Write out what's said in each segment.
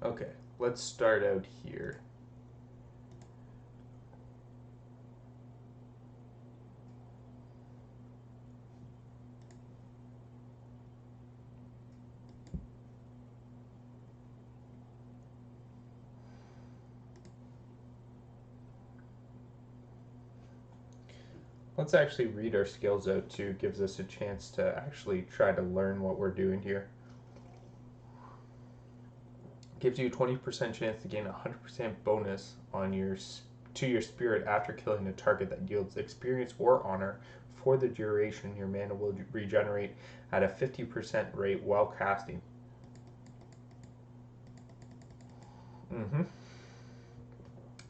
Okay, let's start out here. Let's actually read our skills out too. Gives us a chance to actually try to learn what we're doing here. Gives you a 20% chance to gain a 100% bonus on your spirit after killing a target that yields experience or honor for the duration. Your mana will regenerate at a 50% rate while casting.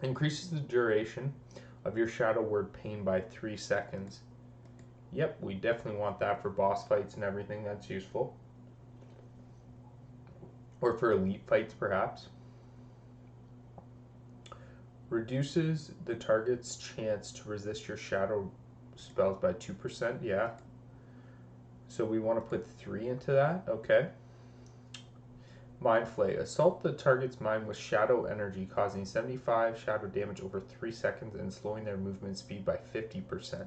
Increases the duration of your Shadow Word Pain by 3 seconds. Yep, we definitely want that for boss fights and everything. That's useful. Or for elite fights, perhaps. Reduces the target's chance to resist your shadow spells by 2%. Yeah. So we want to put 3 into that. Okay. Mind Flay. Assault the target's mind with shadow energy, causing 75 shadow damage over 3 seconds and slowing their movement speed by 50%.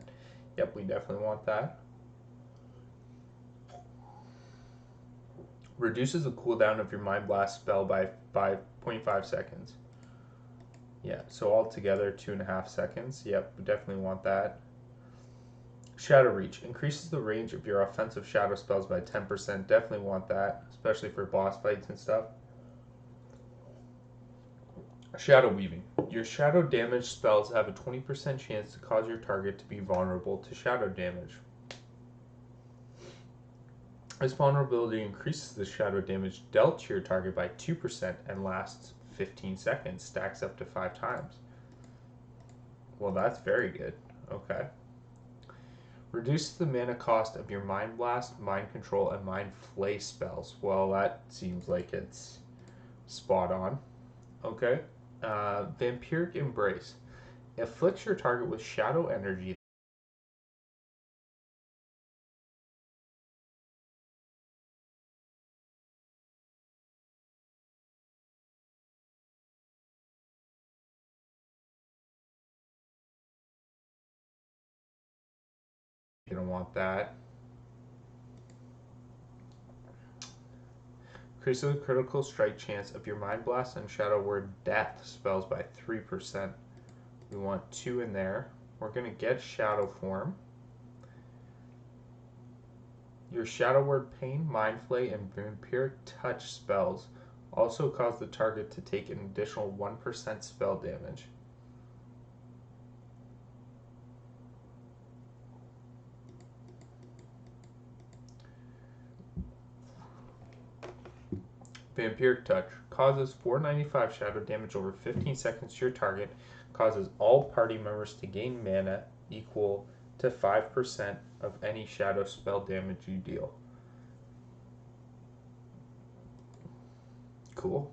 Yep, we definitely want that. Reduces the cooldown of your Mind Blast spell by 0.5 seconds. Yeah, so altogether 2.5 seconds. Yep, we definitely want that. Shadow Reach. Increases the range of your offensive shadow spells by 10%. Definitely want that, especially for boss fights and stuff. Shadow Weaving. Your shadow damage spells have a 20% chance to cause your target to be vulnerable to shadow damage. This vulnerability increases the shadow damage dealt to your target by 2% and lasts 15 seconds, stacks up to 5 times. Well, that's very good. Okay. Reduces the mana cost of your Mind Blast, Mind Control, and Mind Flay spells. Well, that seems like it's spot on. Okay. Vampiric Embrace. Afflicts your target with shadow energy. You're going to want that. Increases the critical strike chance of your Mind Blast and Shadow Word Death spells by 3%. We want 2 in there. We're going to get Shadow Form. Your Shadow Word Pain, Mind Flay, and Vampiric Touch spells also cause the target to take an additional 1% spell damage. Vampiric Touch causes 495 shadow damage over 15 seconds to your target, causes all party members to gain mana equal to 5% of any shadow spell damage you deal. Cool.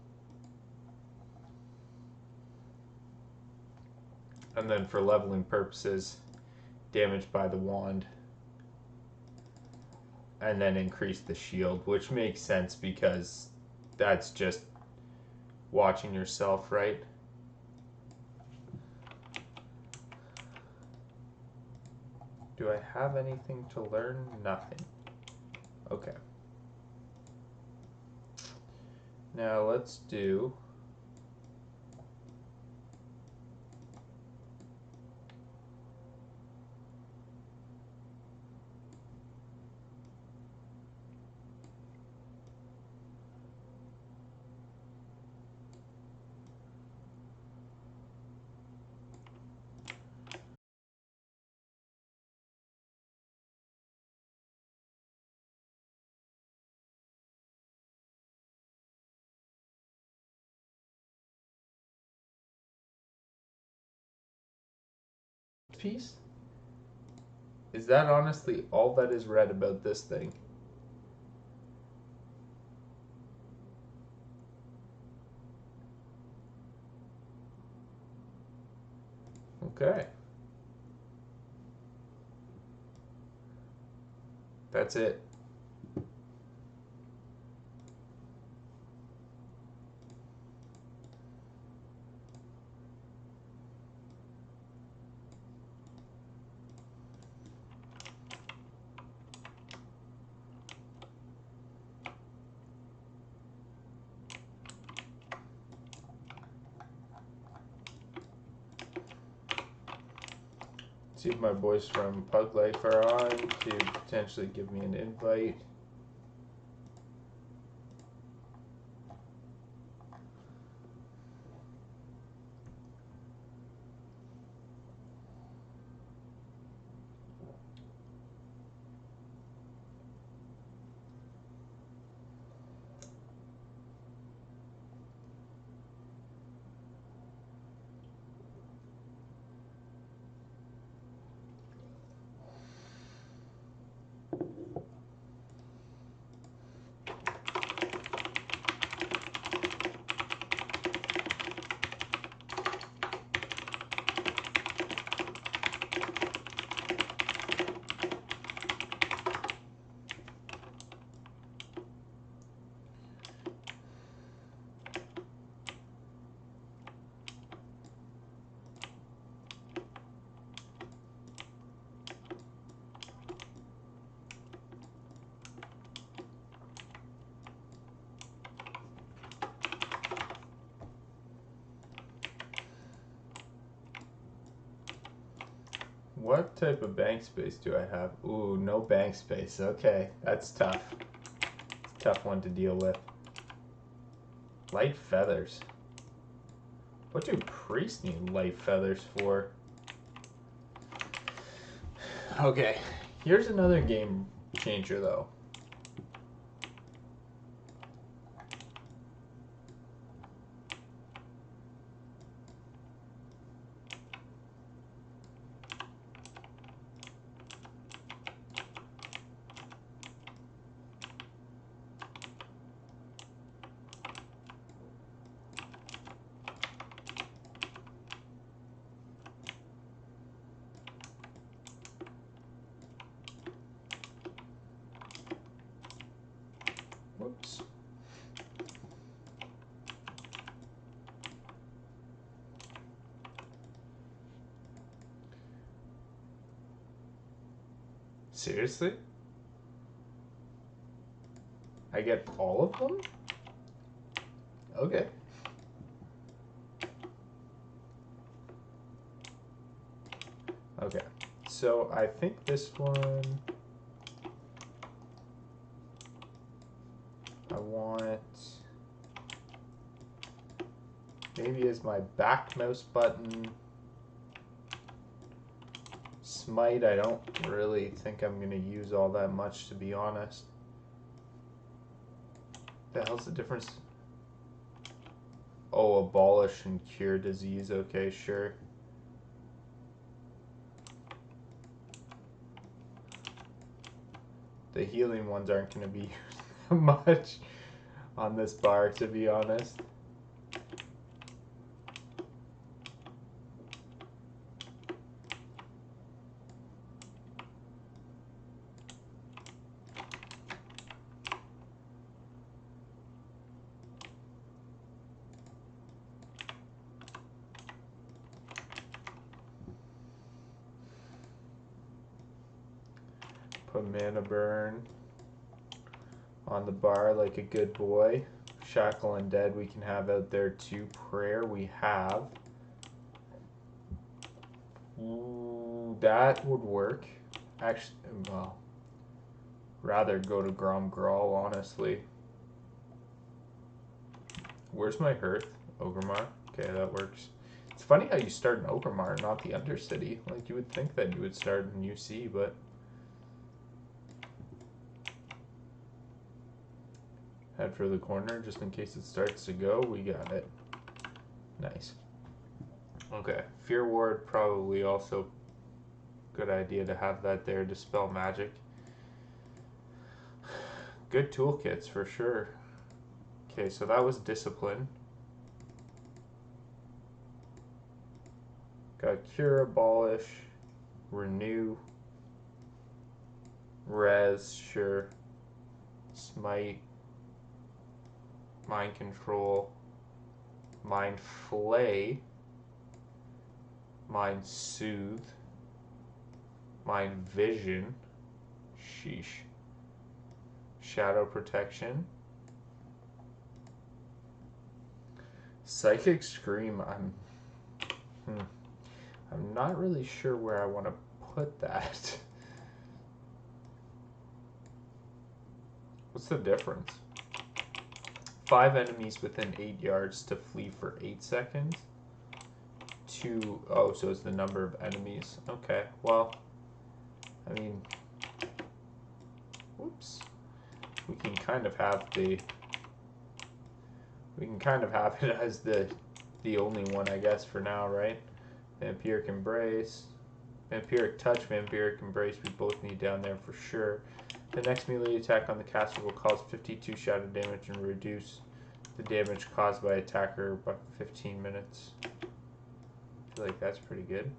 And then for leveling purposes, damage by the wand. And then increase the shield, which makes sense because that's just watching yourself, right? Do I have anything to learn? Nothing. Okay. Now let's do piece. Is that honestly all that is read about this thing? Okay. That's it. See if my boys from Pug Life are on to potentially give me an invite. What type of bank space do I have? Ooh, no bank space. Okay, that's tough. It's a tough one to deal with. Light feathers. What do priests need light feathers for? Okay, here's another game changer though. Whoops. Seriously? I get all of them? Okay. Okay. So I think this one I want maybe as my back mouse button. Smite, I don't really think I'm going to use all that much, to be honest. The hell's the difference? Oh, abolish and cure disease. Okay, sure. The healing ones aren't going to be much on this bar, to be honest. Put mana burn on the bar like a good boy. Shackle Undead we can have out there too. Prayer we have. Ooh, that would work. Actually, well, rather go to Grom Grawl, honestly. Where's my Hearth? Ogremar? Okay, that works. It's funny how you start in Ogremar, not the Undercity. Like, you would think that you would start in UC, but... Head for the corner, just in case it starts to go. We got it. Nice. Okay. Fear Ward, probably also good idea to have that there. Dispel Magic. Good toolkits, for sure. Okay, so that was Discipline. Got Cure, Abolish, Renew, Res, sure. Smite, Mind Control, Mind Flay, Mind Soothe, Mind Vision, sheesh. Shadow Protection. Psychic Scream, I'm not really sure where I want to put that? What's the difference? 5 enemies within 8 yards to flee for 8 seconds. 2, oh, so it's the number of enemies. Okay, well, I mean, whoops. We can kind of have it as the only one, I guess, for now, right? Vampiric Embrace, Vampiric Touch, Vampiric Embrace, we both need down there for sure. The next melee attack on the caster will cause 52 shadow damage and reduce the damage caused by attacker by 15 minutes. I feel like that's pretty good.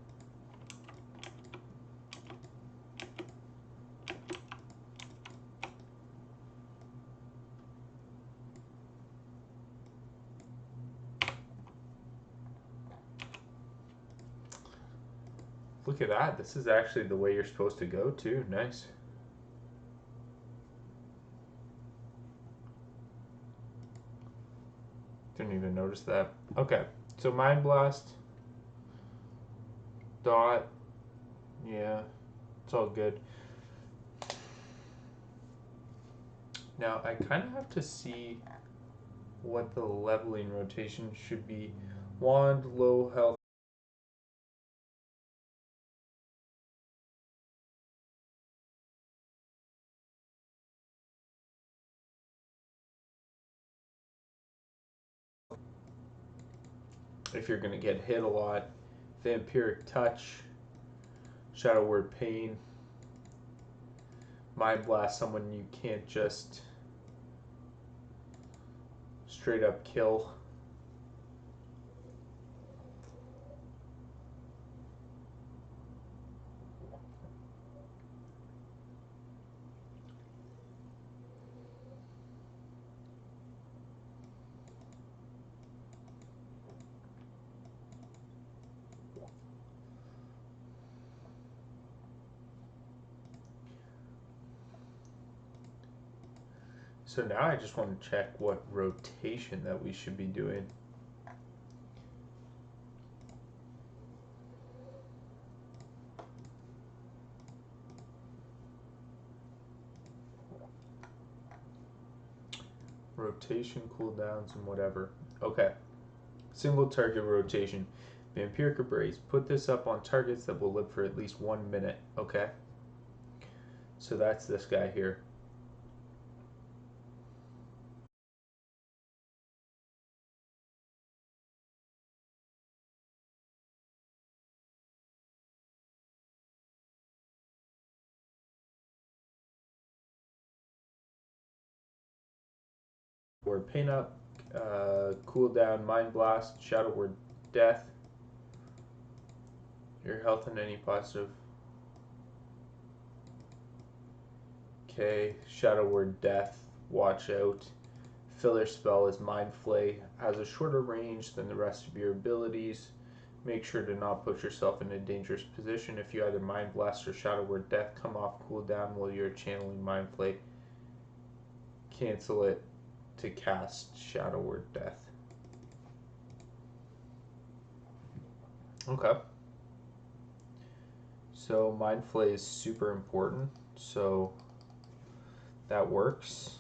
Look at that. This is actually the way you're supposed to go too. Nice. Didn't even notice that. Okay. So Mind Blast. Dot. Yeah. It's all good. Now I kind of have to see what the leveling rotation should be. Wand, low health. If you're going to get hit a lot. Vampiric Touch. Shadow Word Pain. Mind Blast, someone you can't just straight up kill. So now I just want to check what rotation that we should be doing. Rotation, cooldowns, and whatever. Okay. Single target rotation. Vampiric Embrace. Put this up on targets that will live for at least 1 minute. Okay. So that's this guy here. Word Pain Up, Cooldown, Mind Blast, Shadow Word Death. Your health and any positive. Okay, Shadow Word Death, watch out. Filler spell is Mind Flay, has a shorter range than the rest of your abilities. Make sure to not put yourself in a dangerous position. If you either Mind Blast or Shadow Word Death come off cooldown while you're channeling Mind Flay, cancel it to cast Shadow Word Death. Okay. So Mind Flay is super important, so that works.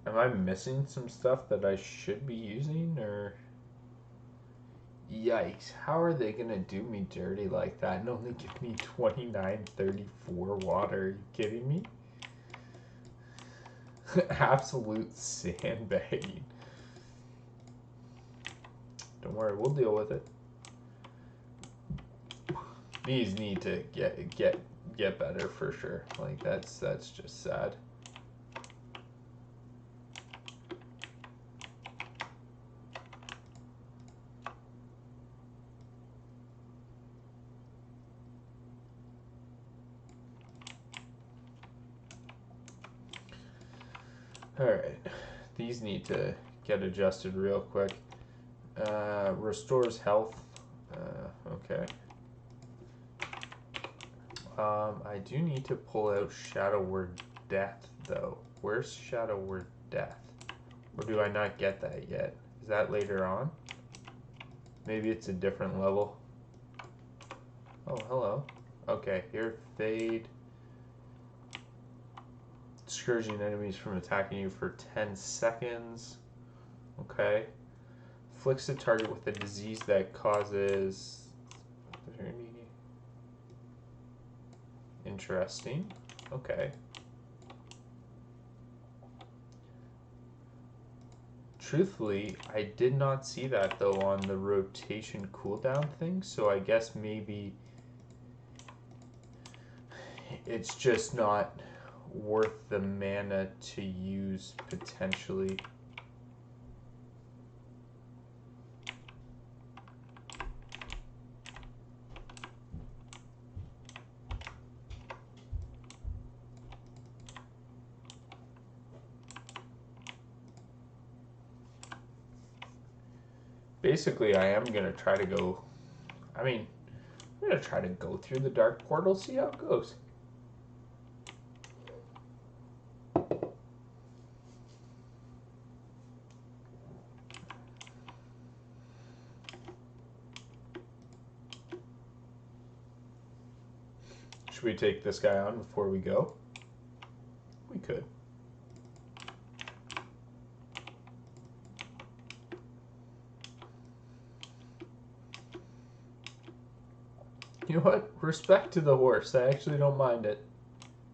Am I missing some stuff that I should be using, or? Yikes, how are they gonna do me dirty like that and only give me 2934 water? Are you kidding me? Absolute sandbagging. Don't worry, we'll deal with it. These need to get better for sure. Like that's just sad. Alright, these need to get adjusted real quick. Restores health. Okay. I do need to pull out Shadow Word Death, though. Where's Shadow Word Death? Or do I not get that yet? Is that later on? Maybe it's a different level. Oh, hello. Okay, here, fade. Discouraging enemies from attacking you for 10 seconds. Okay. Afflicts the target with a disease that causes... Interesting. Okay. Truthfully, I did not see that though on the rotation cooldown thing, so I guess maybe it's just not worth the mana to use potentially. Basically, I am going to try to go... I'm going to try to go through the Dark Portal, see how it goes. Should we take this guy on before we go? We could. You know what? Respect to the horse. I actually don't mind it.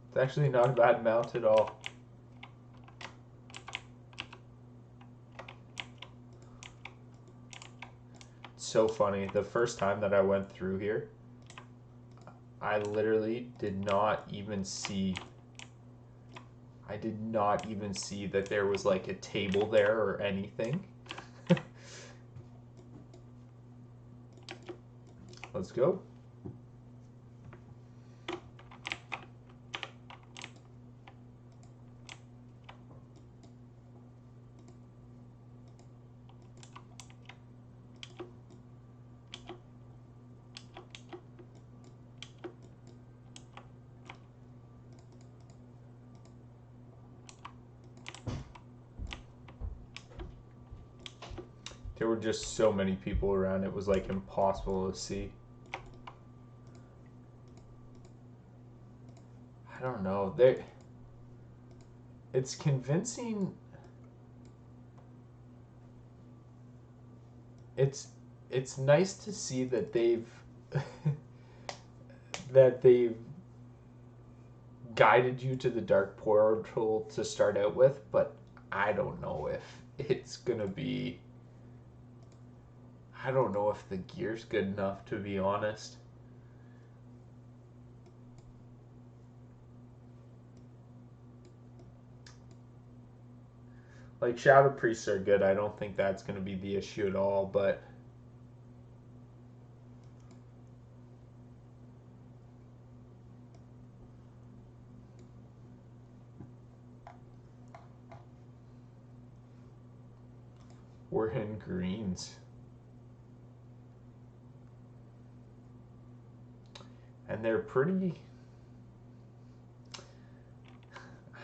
It's actually not a bad mount at all. It's so funny. The first time that I went through here, I literally did not even see... I did not even see that there was like a table there or anything. Let's go. There were just so many people around, it was like impossible to see. I don't know. It's convincing. It's nice to see that they've that they've guided you to the Dark Portal to start out with, but I don't know if it's gonna be... I don't know if the gear's good enough, to be honest. Like, Shadow Priests are good. I don't think that's going to be the issue at all, but... we're in greens. And they're pretty...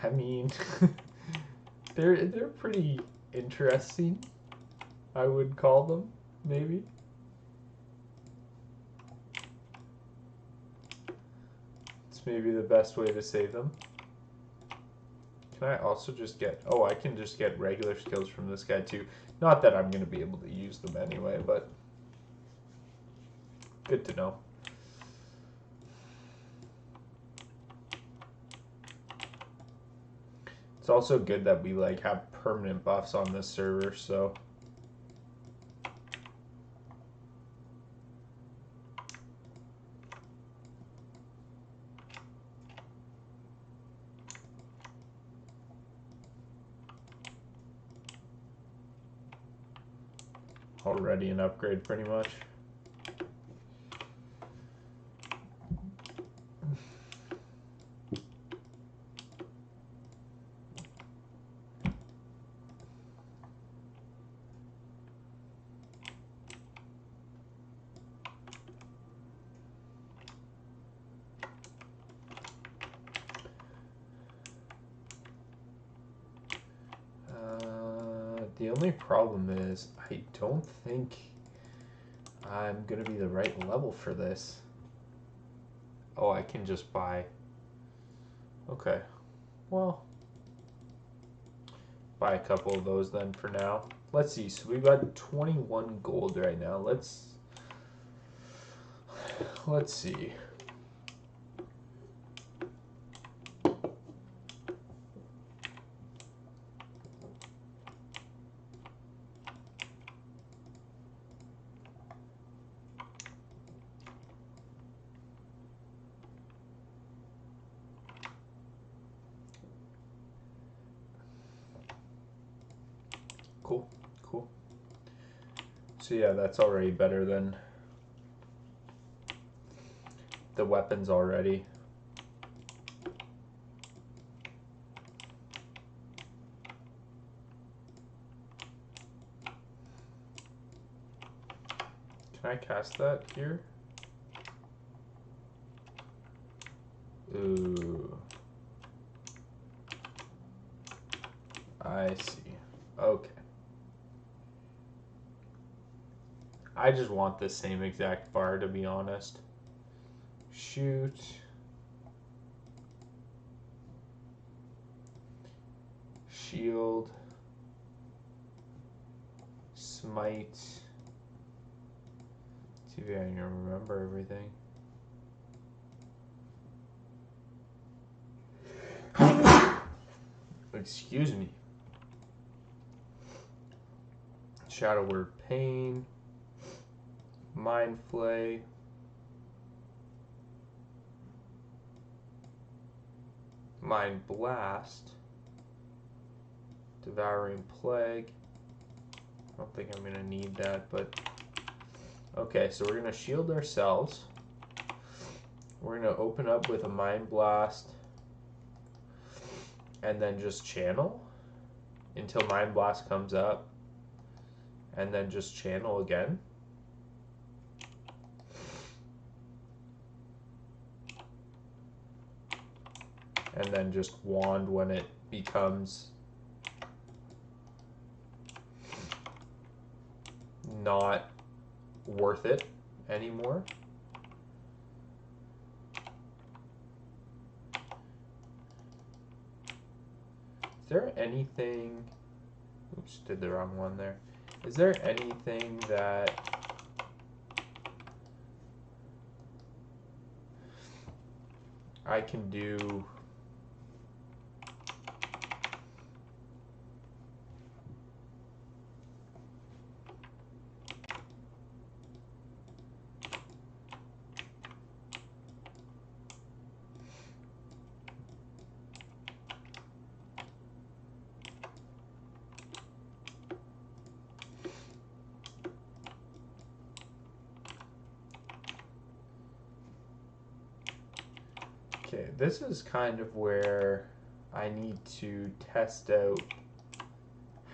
I mean... they're pretty interesting, I would call them, maybe. It's maybe the best way to say them. Can I also just get... oh, I can just get regular skills from this guy too. Not that I'm going to be able to use them anyway, but... good to know. It's also good that we like have permanent buffs on this server, so... already an upgrade pretty much. The only problem is I don't think I'm gonna be the right level for this. Oh, I can just buy. Okay. Well, buy a couple of those then for now. Let's see. So we've got 21 gold right now. Let's see. Cool, cool. So yeah, that's already better than the weapons already. Can I cast that here? Ooh. I see. Okay. I just want the same exact bar, to be honest. Shoot. Shield. Smite. See if I can remember everything. Excuse me. Shadow Word Pain. Mind Flay. Mind Blast. Devouring Plague. I don't think I'm going to need that, but... Okay, so we're going to shield ourselves. We're going to open up with a Mind Blast. And then just channel until Mind Blast comes up. And then just channel again. And then just wand when it becomes not worth it anymore. Is there anything... Oops, did the wrong one there. Is there anything that I can do Okay, this is kind of where I need to test out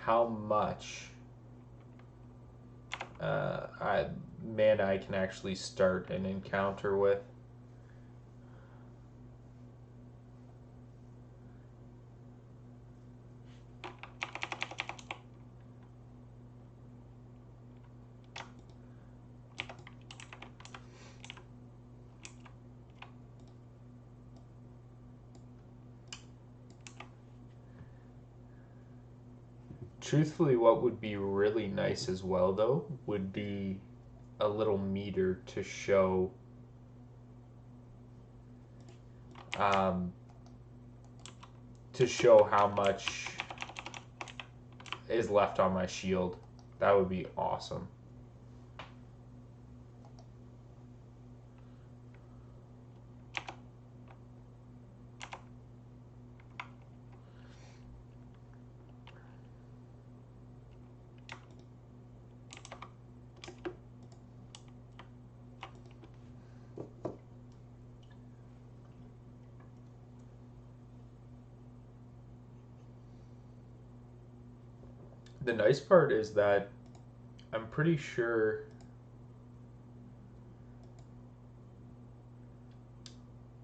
how much mana I can actually start an encounter with. Truthfully, what would be really nice as well, though, would be a little meter to show how much is left on my shield. That would be awesome. The nice part is that I'm pretty sure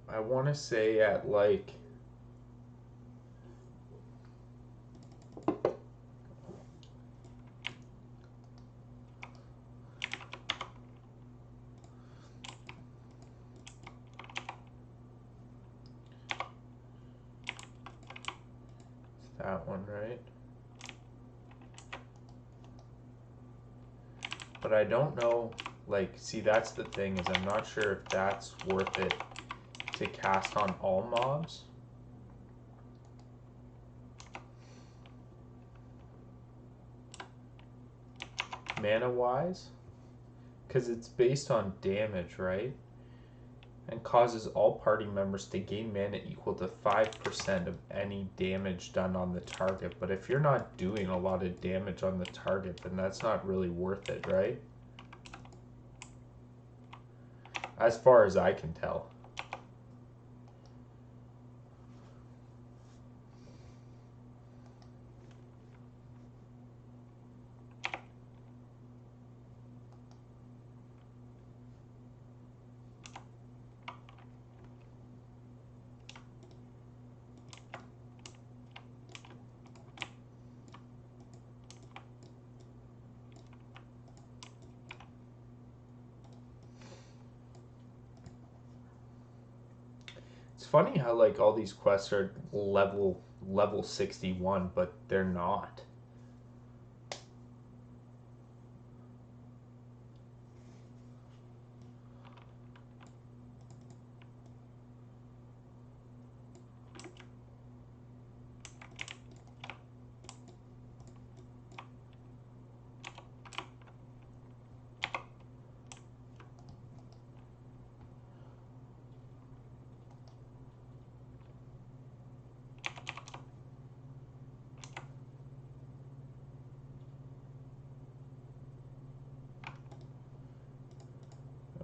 I want to say at like that one, right? But I don't know, like, see, that's the thing, is I'm not sure if that's worth it to cast on all mobs. Mana-wise? Because it's based on damage, right? And causes all party members to gain mana equal to 5% of any damage done on the target. But if you're not doing a lot of damage on the target, then that's not really worth it, right? As far as I can tell. It's funny how like all these quests are level 61, but they're not.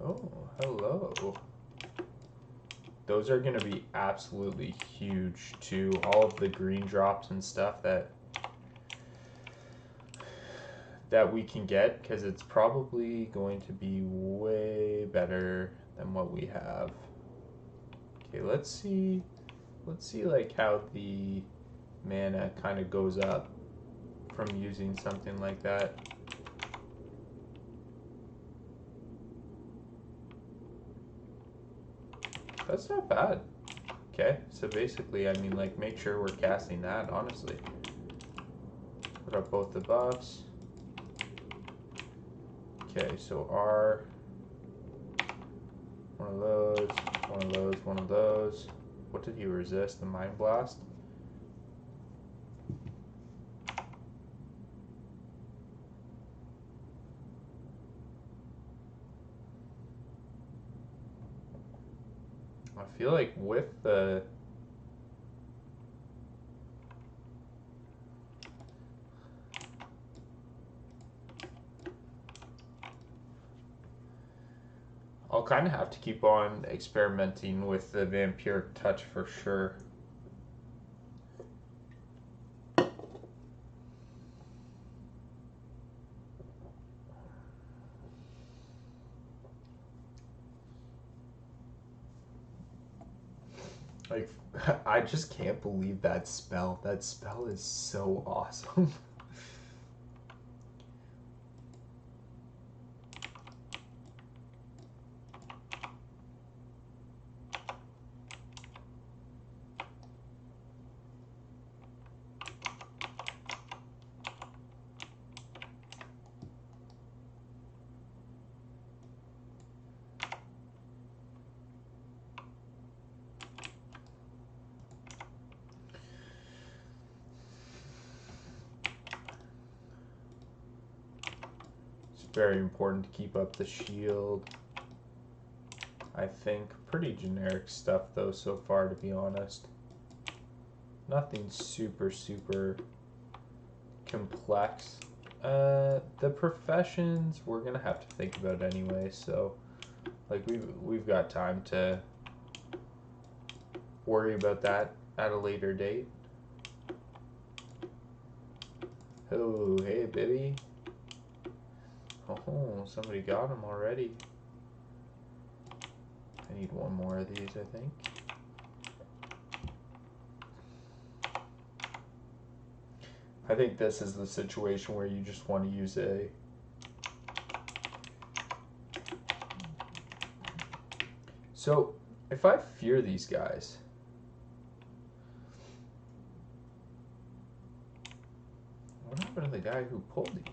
Oh, hello. Those are going to be absolutely huge too. All of the green drops and stuff that we can get, because it's probably going to be way better than what we have. Okay, let's see like how the mana kind of goes up from using something like that. That's not bad. Okay, so basically, I mean, like, make sure we're casting that, honestly. Put up both the buffs. Okay, so R, one of those, one of those, one of those. What did he resist? The Mind Blast? I feel like with the... I'll kind of have to keep on experimenting with the Vampiric Touch for sure. Like, I just can't believe that spell. That spell is so awesome. Very important to keep up the shield. I think pretty generic stuff though so far, to be honest. Nothing super complex. The professions we're gonna have to think about anyway, so like we've got time to worry about that at a later date. Oh, hey baby. Oh, somebody got him already. I need one more of these, I think. I think this is the situation where you just want to use a... So, if I fear these guys... happened to the guy who pulled these?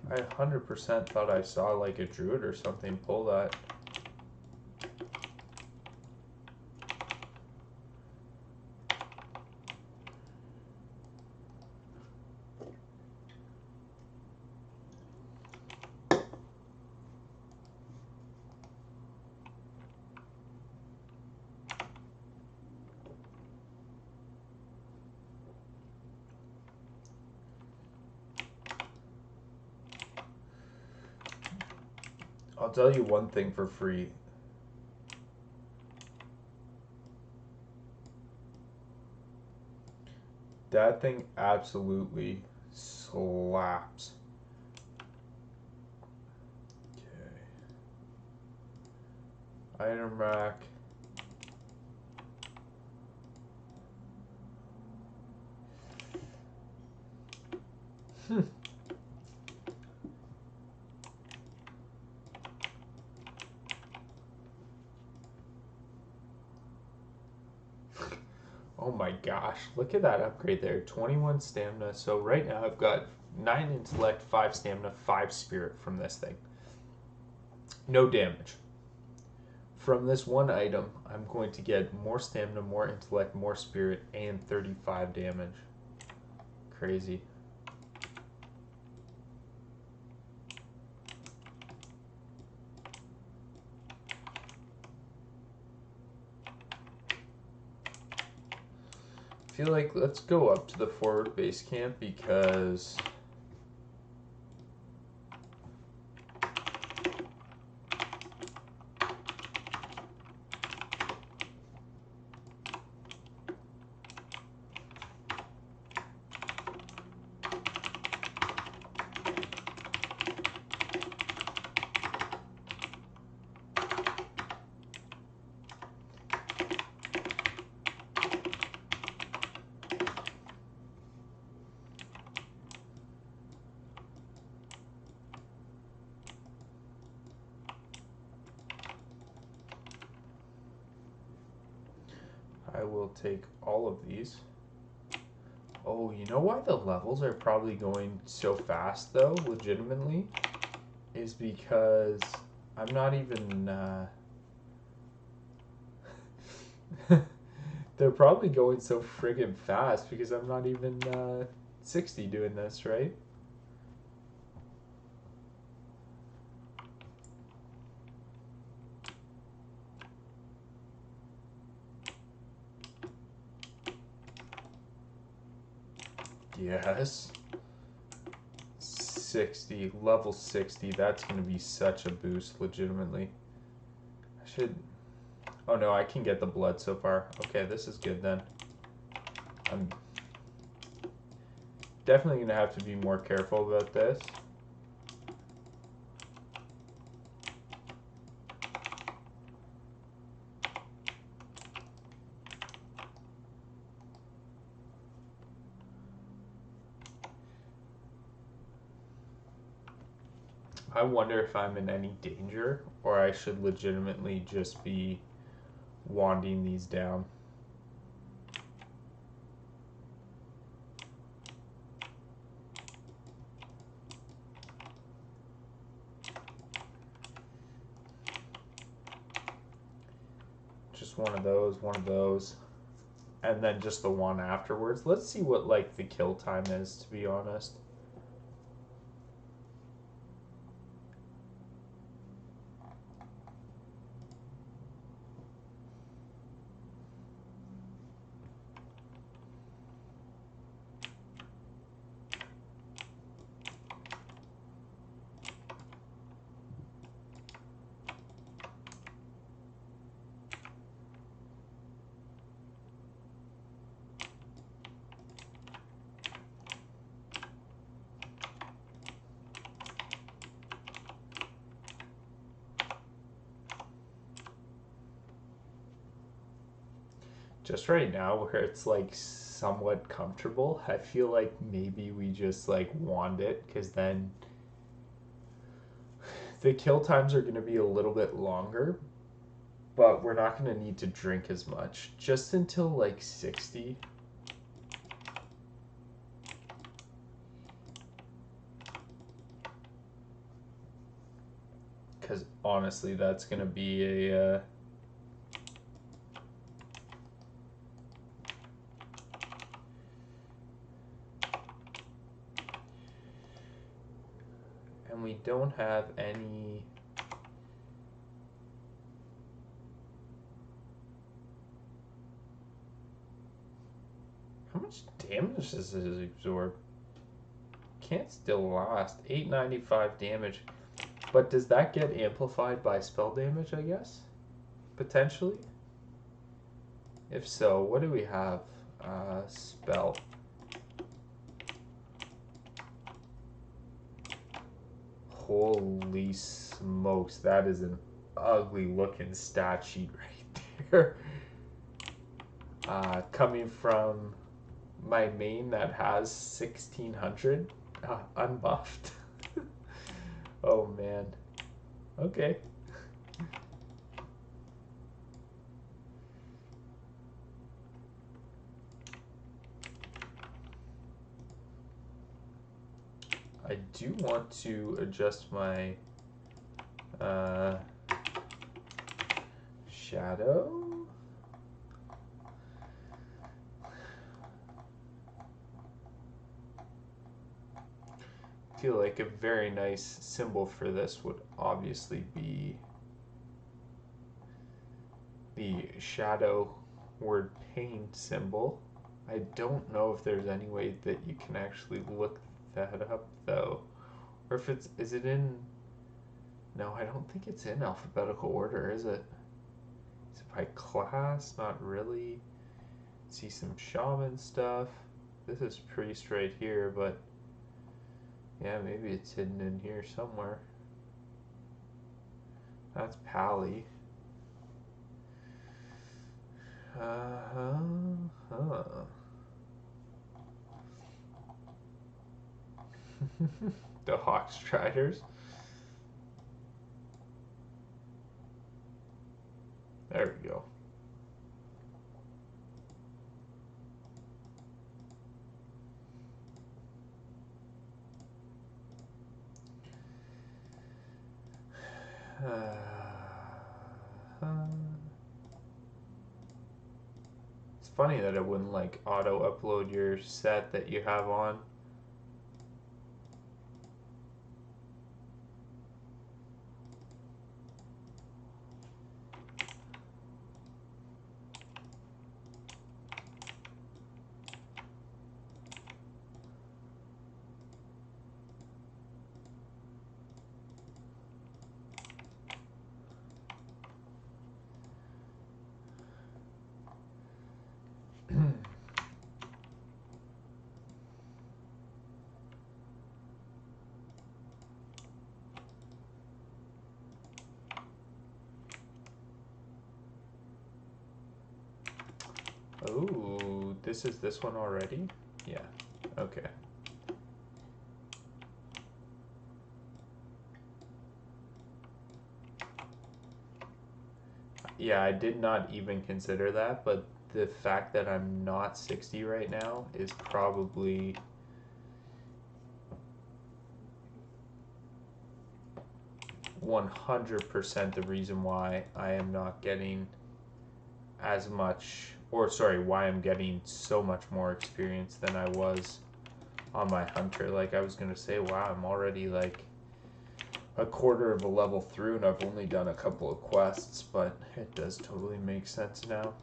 I 100% thought I saw like a druid or something pull that. I'll tell you one thing for free. That thing absolutely slaps. Okay. Item rack. Oh my gosh, look at that upgrade there. 21 stamina. So right now I've got 9 intellect, 5 stamina, 5 spirit from this thing. No damage. From this one item, I'm going to get more stamina, more intellect, more spirit, and 35 damage. Crazy. I feel like let's go up to the forward base camp because I will take all of these. Oh, you know why the levels are probably going so fast though, legitimately? Is because I'm not even, they're probably going so friggin' fast because I'm not even 60 doing this, right? Yes. 60, level 60, that's going to be such a boost, legitimately. I should... Oh no, I can get the blood so far. Okay, this is good then. I'm definitely going to have to be more careful about this. I wonder if I'm in any danger or I should legitimately just be wanding these down. Just one of those, and then just the one afterwards. Let's see what like the kill time is, to be honest. Just right now where it's like somewhat comfortable, I feel like maybe we just like wand it because then The kill times are going to be a little bit longer, but we're not going to need to drink as much. Just until like 60. Because honestly, that's going to be a... and we don't have any... How much damage does this absorb? Can't still last. 895 damage. But does that get amplified by spell damage, I guess? Potentially? If so, what do we have? Spell. Holy smokes, that is an ugly looking stat sheet right there. Coming from my main that has 1600 unbuffed. Oh man. Okay. I do want to adjust my shadow. I feel like a very nice symbol for this would obviously be the shadow word pain symbol. I don't know if there's any way that you can actually look that up though, or if it's, is it in, no, I don't think it's in alphabetical order, is it? Is it by class? Not really. See some shaman stuff. This is priest right here, but yeah, maybe it's hidden in here somewhere. That's Pally. The Hawk Striders. There we go. It's funny that it wouldn't like auto upload your set that you have on. Oh, this is this one already? Yeah, okay. Yeah, I did not even consider that, but the fact that I'm not 60 right now is probably 100% the reason why I am not getting as much, or sorry, why I'm getting so much more experience than I was on my hunter. Like I was gonna say, wow, I'm already like a quarter of a level through and I've only done a couple of quests, but it does totally make sense now.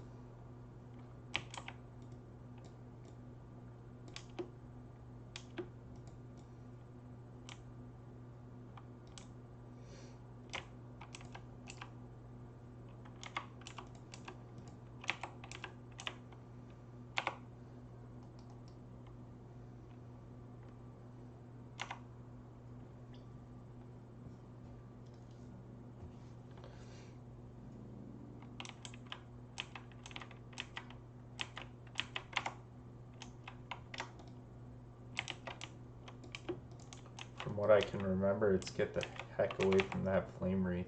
From what I can remember, it's get the heck away from that flame wreath.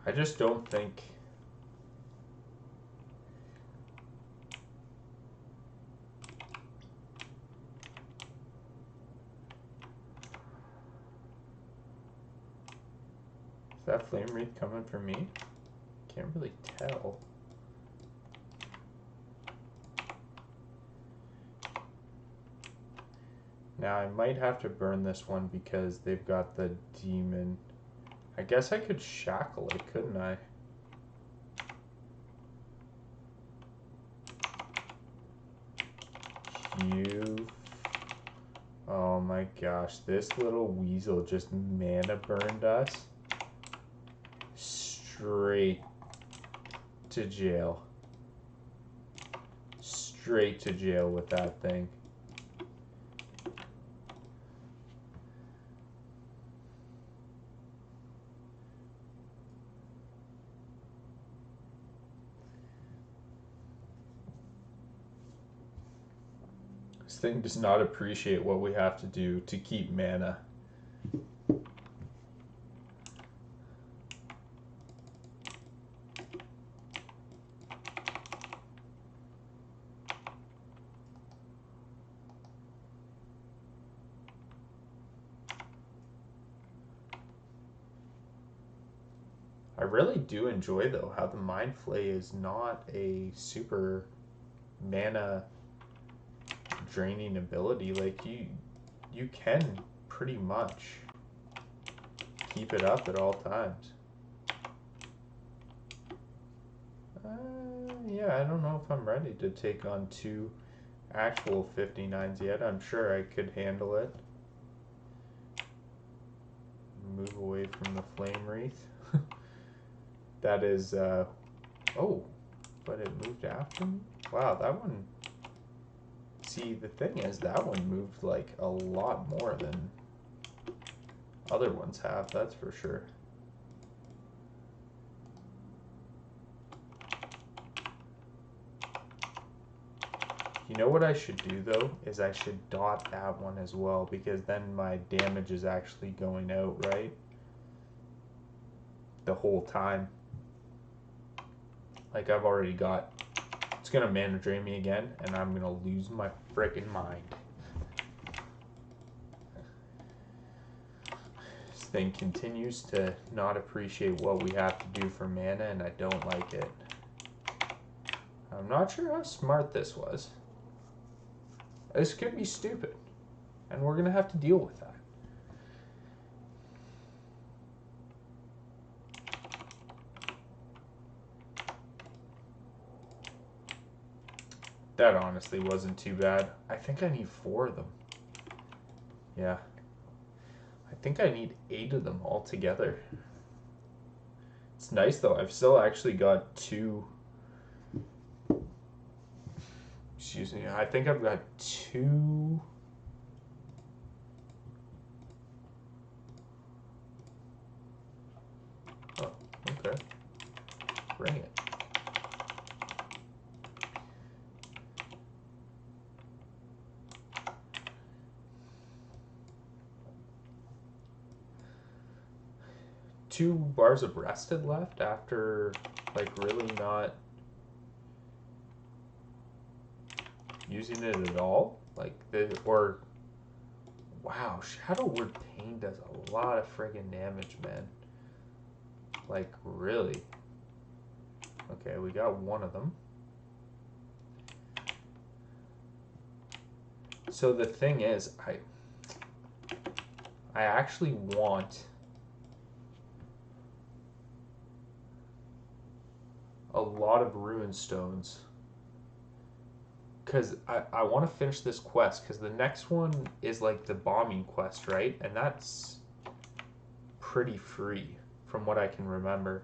I just don't think... Is that flame wreath coming for me? Can't really tell. Now I might have to burn this one because they've got the demon. I guess I could shackle it, couldn't I? You... Oh my gosh, this little weasel just mana burned us straight to jail. Straight to jail with that thing. This thing does not appreciate what we have to do to keep mana. I really do enjoy, though, how the Mind Flay is not a super mana draining ability. Like, you can pretty much keep it up at all times. Yeah, I don't know if I'm ready to take on 2 actual 59s yet. I'm sure I could handle it. Move away from the Flame Wreath. That is, oh, but it moved after me? Wow, that one... See, the thing is, that one moved, like, a lot more than other ones have, that's for sure. You know what I should do, though, is I should dot that one as well, because then my damage is actually going out, right? The whole time. Like, I've already got... It's going to mana drain me again, and I'm going to lose my frickin' mind. This thing continues to not appreciate what we have to do for mana, and I don't like it. I'm not sure how smart this was. This could be stupid, and we're going to have to deal with that. That honestly wasn't too bad. I think I need 4 of them. Yeah. I think I need 8 of them altogether. It's nice though. I've still actually got 2. Excuse me. I think I've got 2. Oh, okay. Bring it. Two bars of rested left after, like, really not using it at all. Like, or wow, Shadow Word Pain does a lot of friggin' damage, man. Like, really. Okay, we got 1 of them. So the thing is, I actually want a lot of Ruin Stones, because I want to finish this quest, because the next one is like the bombing quest, right? And that's pretty free from what I can remember.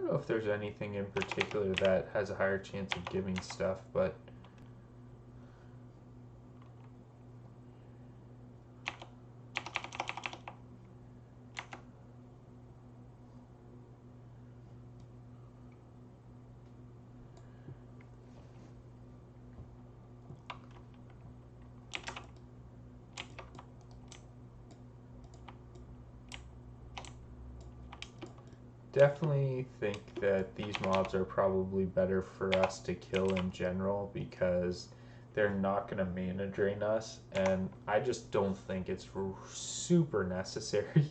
don't know if there's anything in particular that has a higher chance of giving stuff, but definitely think that these mobs are probably better for us to kill in general because they're not going to mana drain us, and I just don't think it's super necessary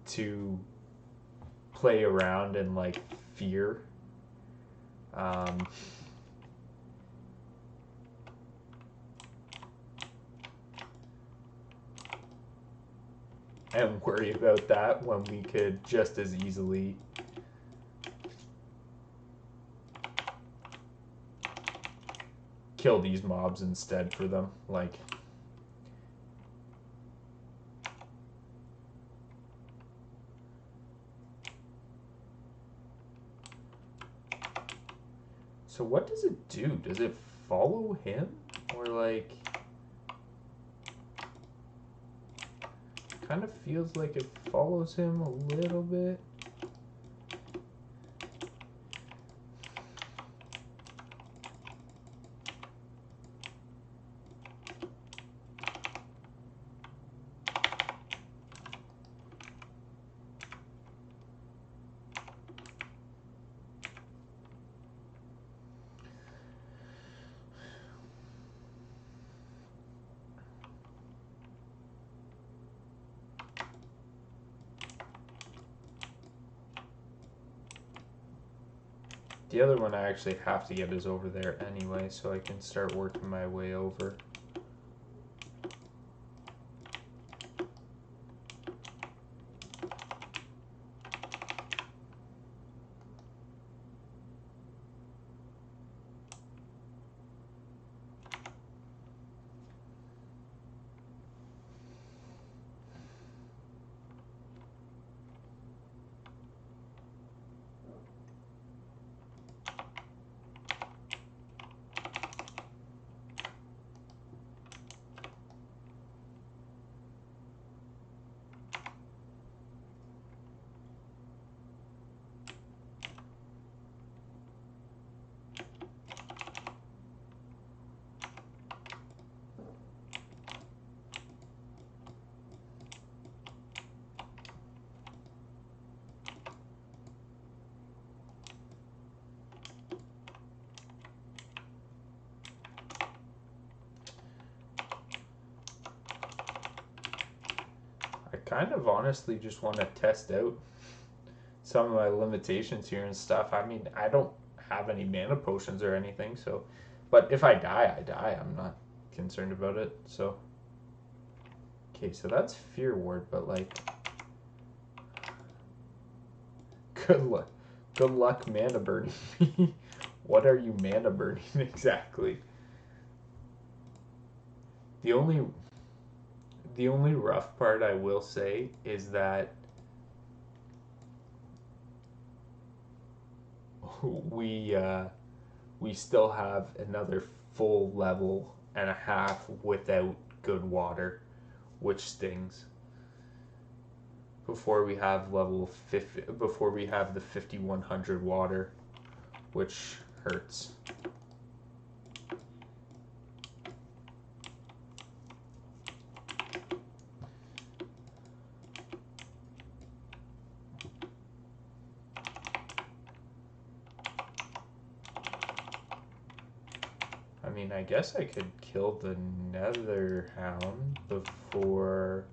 to play around in like fear. And worry about that when we could just as easily kill these mobs instead for them. Like, so what does it do? Does it follow him? Or like, kind of feels like it follows him a little bit. The other one I actually have to get is over there anyway, so I can start working my way over. I kind of honestly just want to test out some of my limitations here and stuff. I mean, I don't have any mana potions or anything, so, but if I die, I die. I'm not concerned about it. So, okay, so that's Fear Ward, but like, good luck mana burning me. What are you mana burning exactly? The only rough part I will say is that we still have another full level and a half without good water, which stings. Before we have level 50, before we have the 5100 water, which hurts. I mean, I guess I could kill the Nether Hound before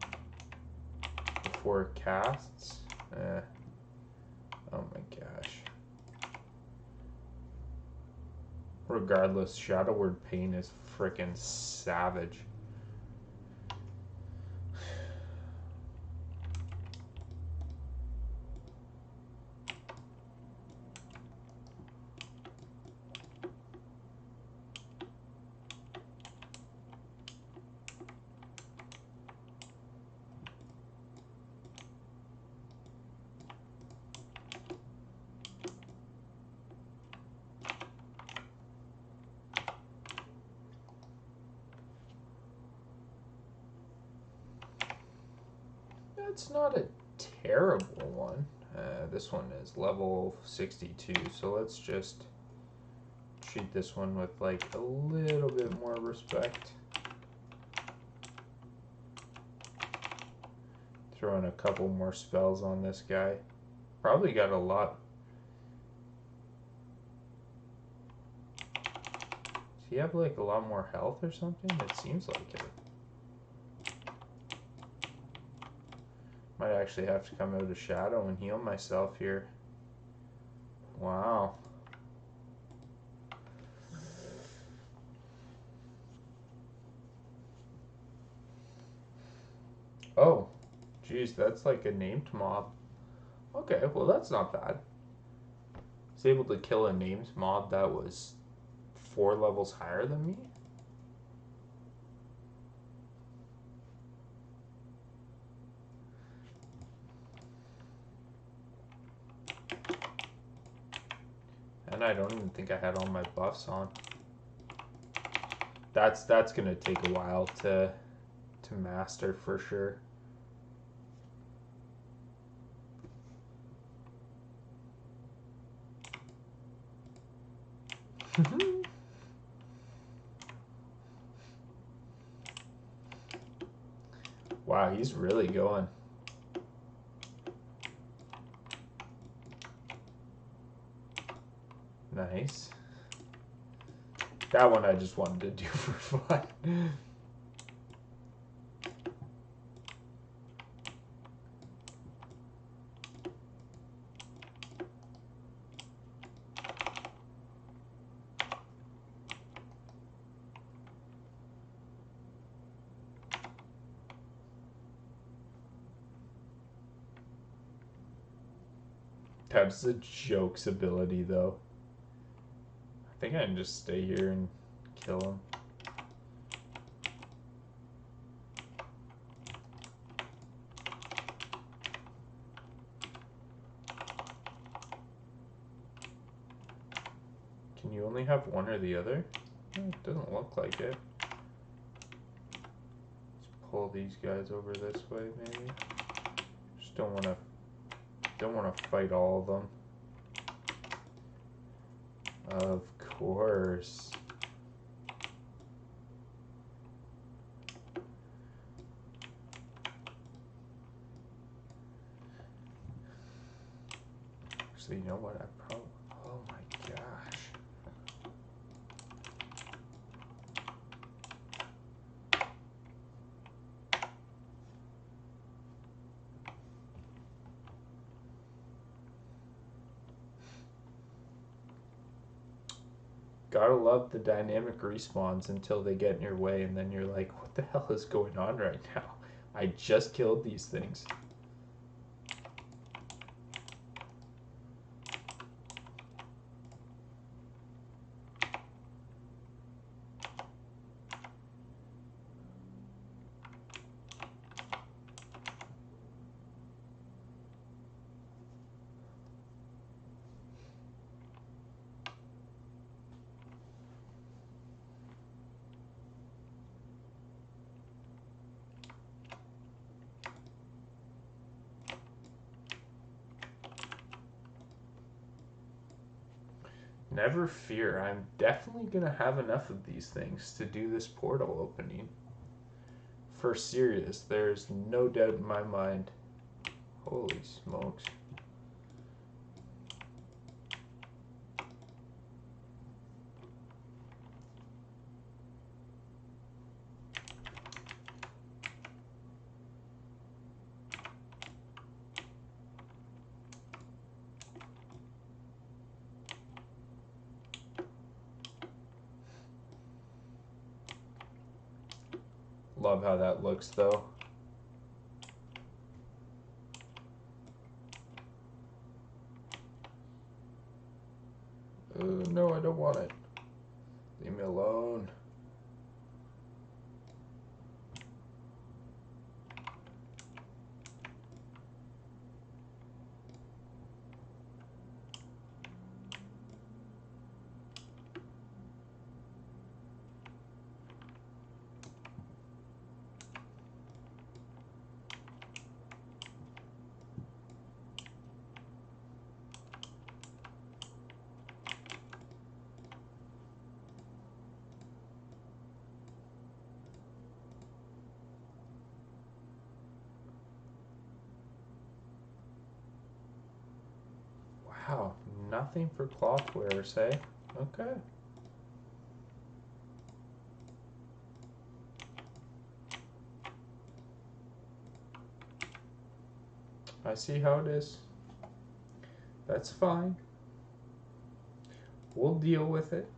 it casts. Oh my gosh. Regardless, Shadow Word Pain is freaking savage. It's not a terrible one. This one is level 62, so let's just treat this one with like a little bit more respect. Throw in a couple more spells on this guy. Probably got a lot. Does he have like a lot more health or something? It seems like it. Might actually have to come out of shadow and heal myself here. Wow. Oh, geez, that's like a named mob. Okay, well that's not bad. I was able to kill a named mob that was 4 levels higher than me. And I don't even think I had all my buffs on. That's gonna take a while to master for sure. Wow, he's really going. Nice. That one I just wanted to do for fun. That's a joke's ability, though. I think I can just stay here and kill him. Can you only have one or the other? It doesn't look like it. Let's pull these guys over this way, maybe. Just don't want to fight all of them. Of course. Actually, you know what? I probably. Oh my gosh. Gotta love the dynamic respawns until they get in your way, and then you're like, what the hell is going on right now? I just killed these things. Never fear, I'm definitely gonna have enough of these things to do this portal opening. For serious, there's no doubt in my mind. Holy smokes. Love how that looks, though. No, I don't want it. Leave me alone. Wow, nothing for cloth wearers, hey? Okay. I see how it is. That's fine. We'll deal with it.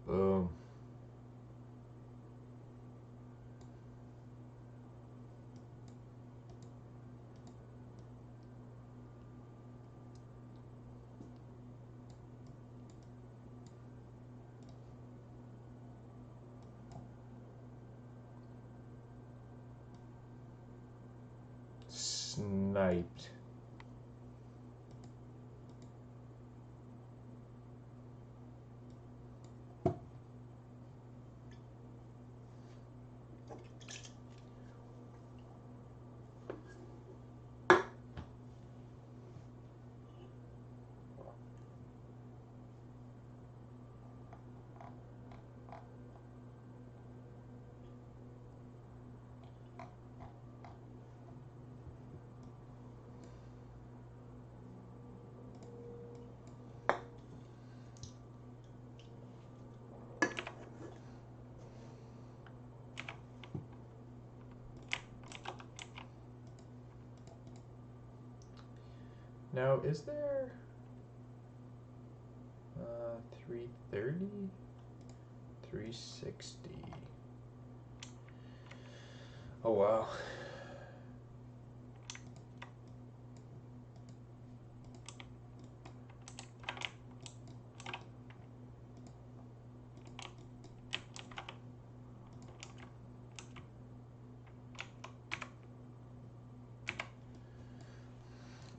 Boom. Sniped. Now, is there 330? 360. Oh, wow.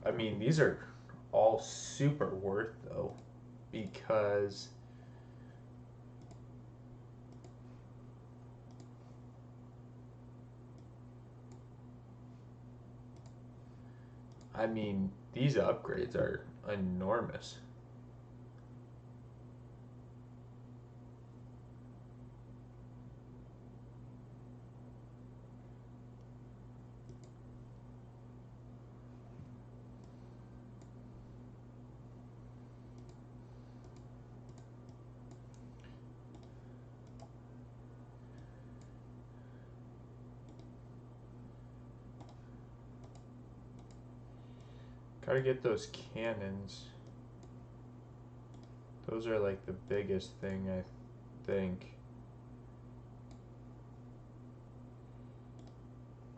I mean, these are all super worth, though, because I mean, these upgrades are enormous. Gotta get those cannons. Those are like the biggest thing, I think.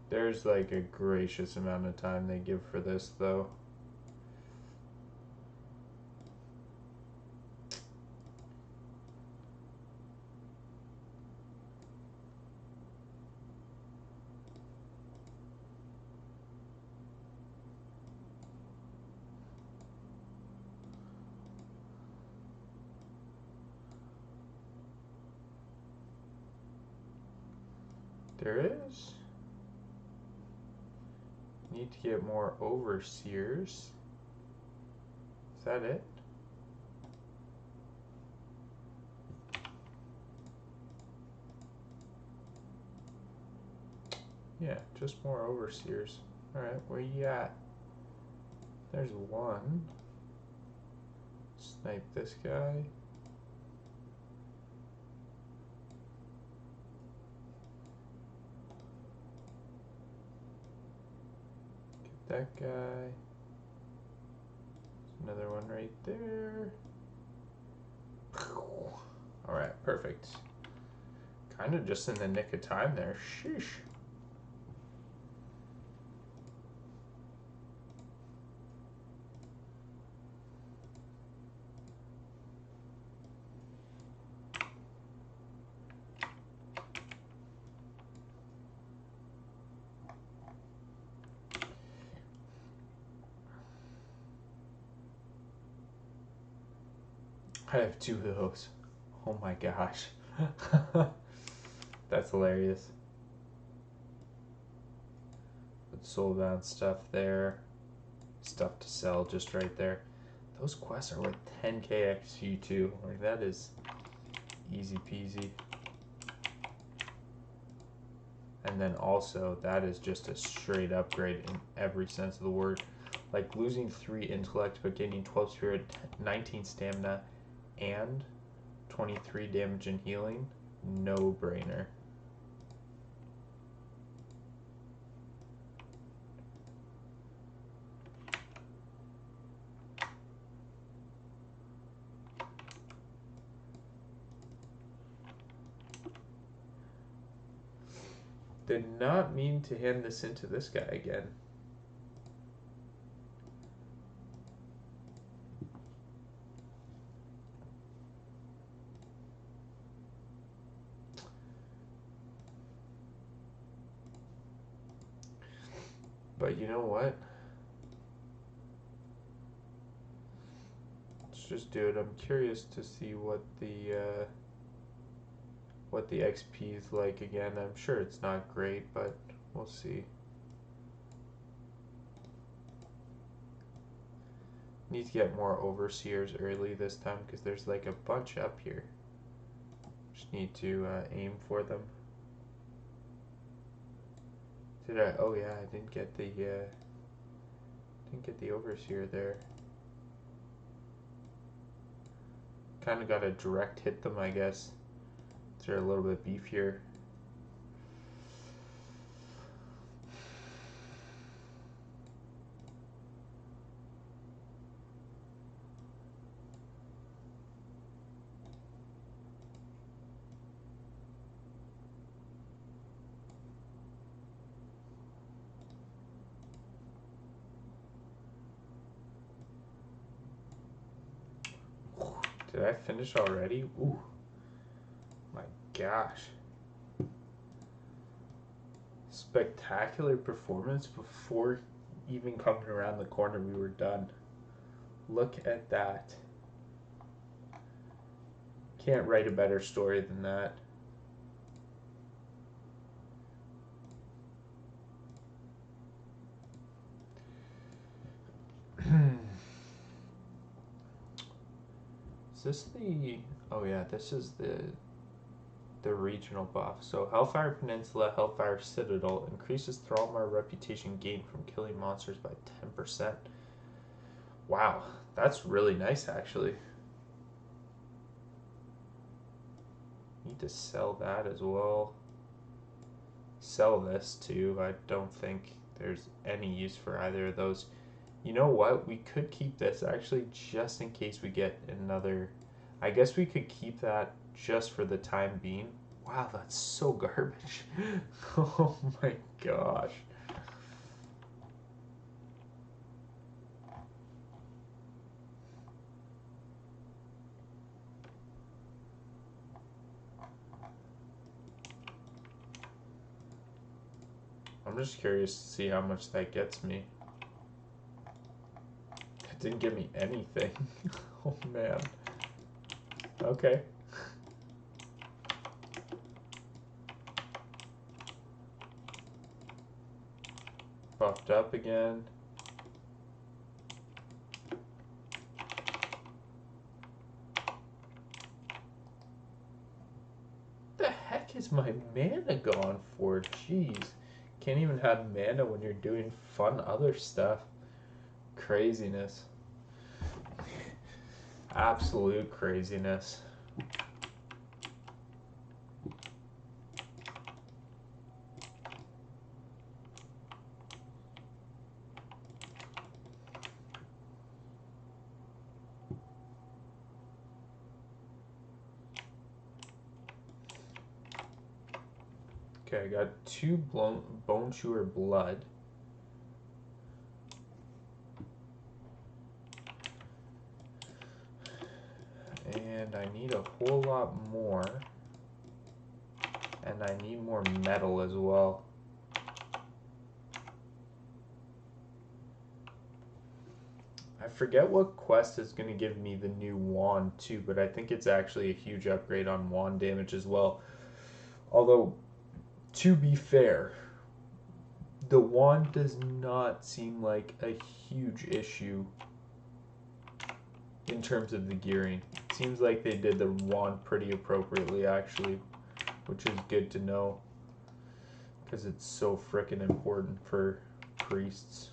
There's like a gracious amount of time they give for this, though. There is. Need to get more overseers. Is that it? Yeah, just more overseers. Alright, where you at? There's one. Snipe this guy. Get that guy. There's another one right there. Alright, perfect. Kind of just in the nick of time there. Sheesh. I have two of those. Oh my gosh. That's hilarious. With soulbound stuff there. Stuff to sell just right there. Those quests are worth 10k XP too. Like, that is easy peasy. And then also, that is just a straight upgrade in every sense of the word. Like losing 3 intellect but gaining 12 spirit, 19 stamina, and 23 damage and healing. No brainer. Did not mean to hand this into this guy again. But you know what? Let's just do it. I'm curious to see what the XP is like again. I'm sure it's not great, but we'll see. Need to get more overseers early this time because there's like a bunch up here. Just need to aim for them. Did I? Oh yeah, I didn't get the overseer there. Kind of got to direct hit them, I guess. They're a little bit beefier. Did I finish already? Ooh. My gosh. Spectacular performance before even coming around the corner. We were done. Look at that. Can't write a better story than that. Is this the... Oh yeah, this is the regional buff. So Hellfire Peninsula, Hellfire Citadel increases Thrallmar reputation gained from killing monsters by 10%. Wow, that's really nice actually. Need to sell that as well. Sell this too. I don't think there's any use for either of those. You know what? We could keep this actually just in case we get another. I guess we could keep that just for the time being. Wow, that's so garbage. Oh my gosh. I'm just curious to see how much that gets me. It didn't give me anything. Oh man. Okay. Buffed up again. The heck is my mana gone for? Jeez. Can't even have mana when you're doing fun other stuff. Craziness. Absolute craziness. Okay, I got 2 Bone Chewer Blood. And I need a whole lot more. And I need more metal as well. I forget what quest is going to give me the new wand too, but I think it's actually a huge upgrade on wand damage as well. Although, to be fair, the wand does not seem like a huge issue in terms of the gearing. It seems like they did the wand pretty appropriately actually, which is good to know because it's so frickin' important for priests.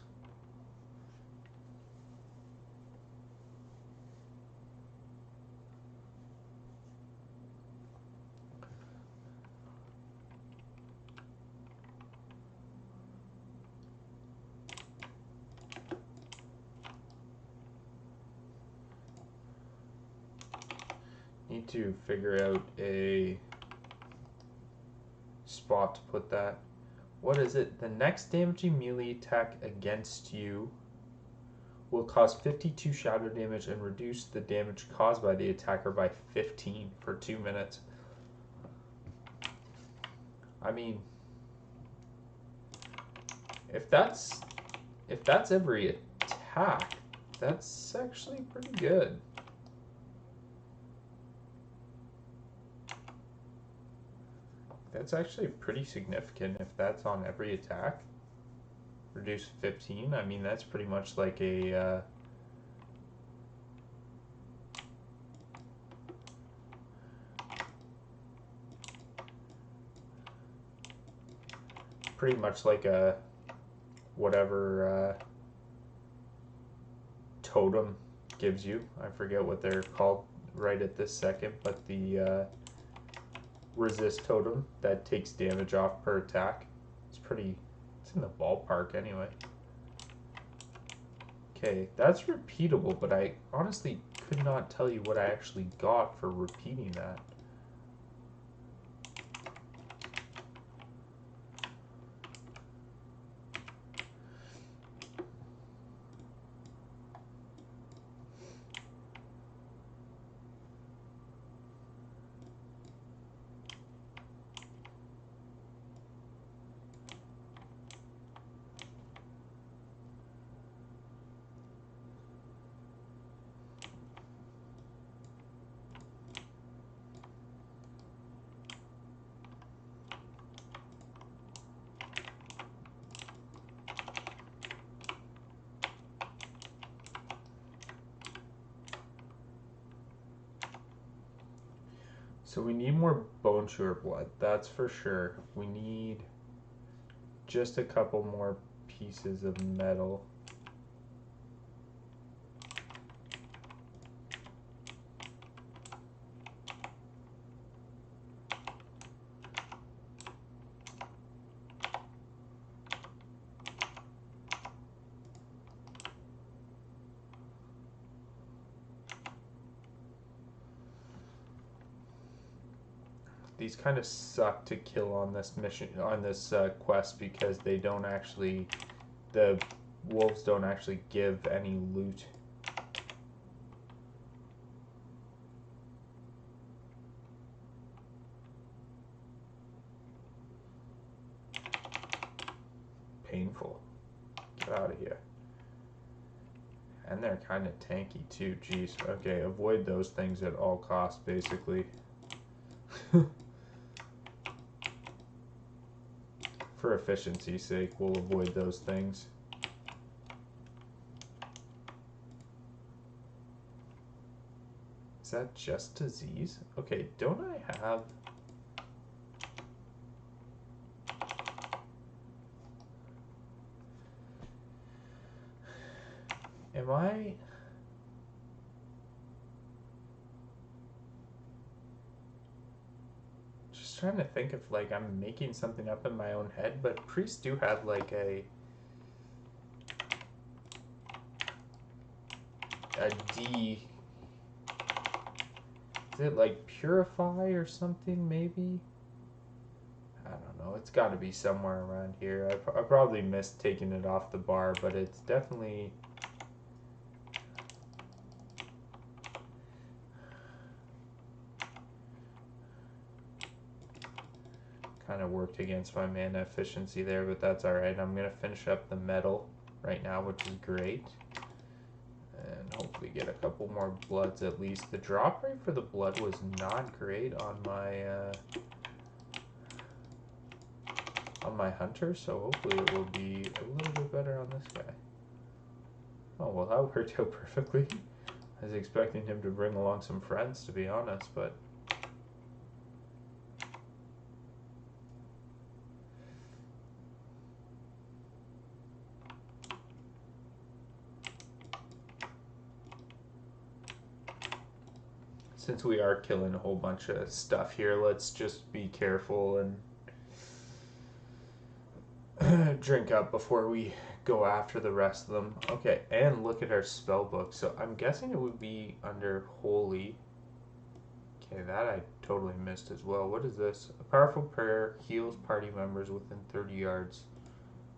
Need to figure out a spot to put that. What is it? The next damaging melee attack against you will cause 52 shadow damage and reduce the damage caused by the attacker by 15 for 2 minutes. I mean, if that's every attack, that's actually pretty good. That's actually pretty significant if that's on every attack. Reduce 15. I mean, that's pretty much like a pretty much like a whatever totem gives you. I forget what they're called right at this second, but the resist totem that takes damage off per attack. It's in the ballpark anyway. Okay, that's repeatable, but I honestly could not tell you what I actually got for repeating that. So we need more bone chewer blood, that's for sure. We need just a couple more pieces of metal. These kind of suck to kill on this mission, on this quest, because they don't actually, the wolves don't actually give any loot. Painful. Get out of here. And they're kind of tanky too, jeez. Okay, avoid those things at all costs, basically. For efficiency's sake, we'll avoid those things. Is that just disease? Okay, don't I have... Am I... Trying to think if like I'm making something up in my own head, but priests do have like a D. Is it like purify or something maybe? I don't know. It's got to be somewhere around here. I probably missed taking it off the bar, but it's definitely... kind of worked against my mana efficiency there, but that's alright. I'm going to finish up the metal right now, which is great. And we get a couple more bloods at least. The drop rate for the blood was not great on my hunter, so hopefully it will be a little bit better on this guy. Oh, well, that worked out perfectly. I was expecting him to bring along some friends, to be honest, but... Since we are killing a whole bunch of stuff here, let's just be careful and drink up before we go after the rest of them. Okay, and look at our spell book. So I'm guessing it would be under Holy. Okay, that I totally missed as well. What is this? A powerful prayer heals party members within 30 yards.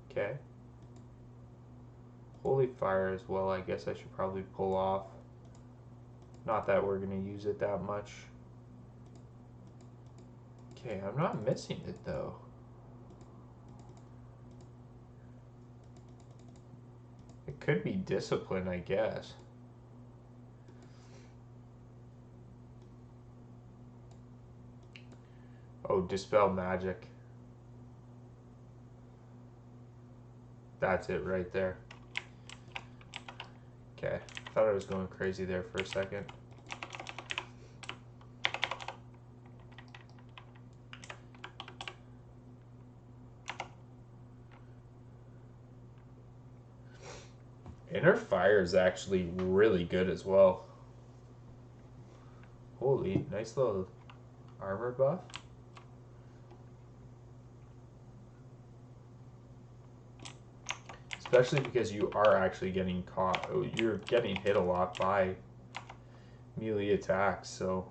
Okay. Holy Fire as well, I guess I should probably pull off. Not that we're going to use it that much. Okay, I'm not missing it though. It could be Discipline, I guess. Oh, Dispel Magic. That's it right there. Okay, I thought I was going crazy there for a second. Inner Fire is actually really good as well. Holy, nice little armor buff. Especially because you are actually getting caught. You're getting hit a lot by melee attacks, so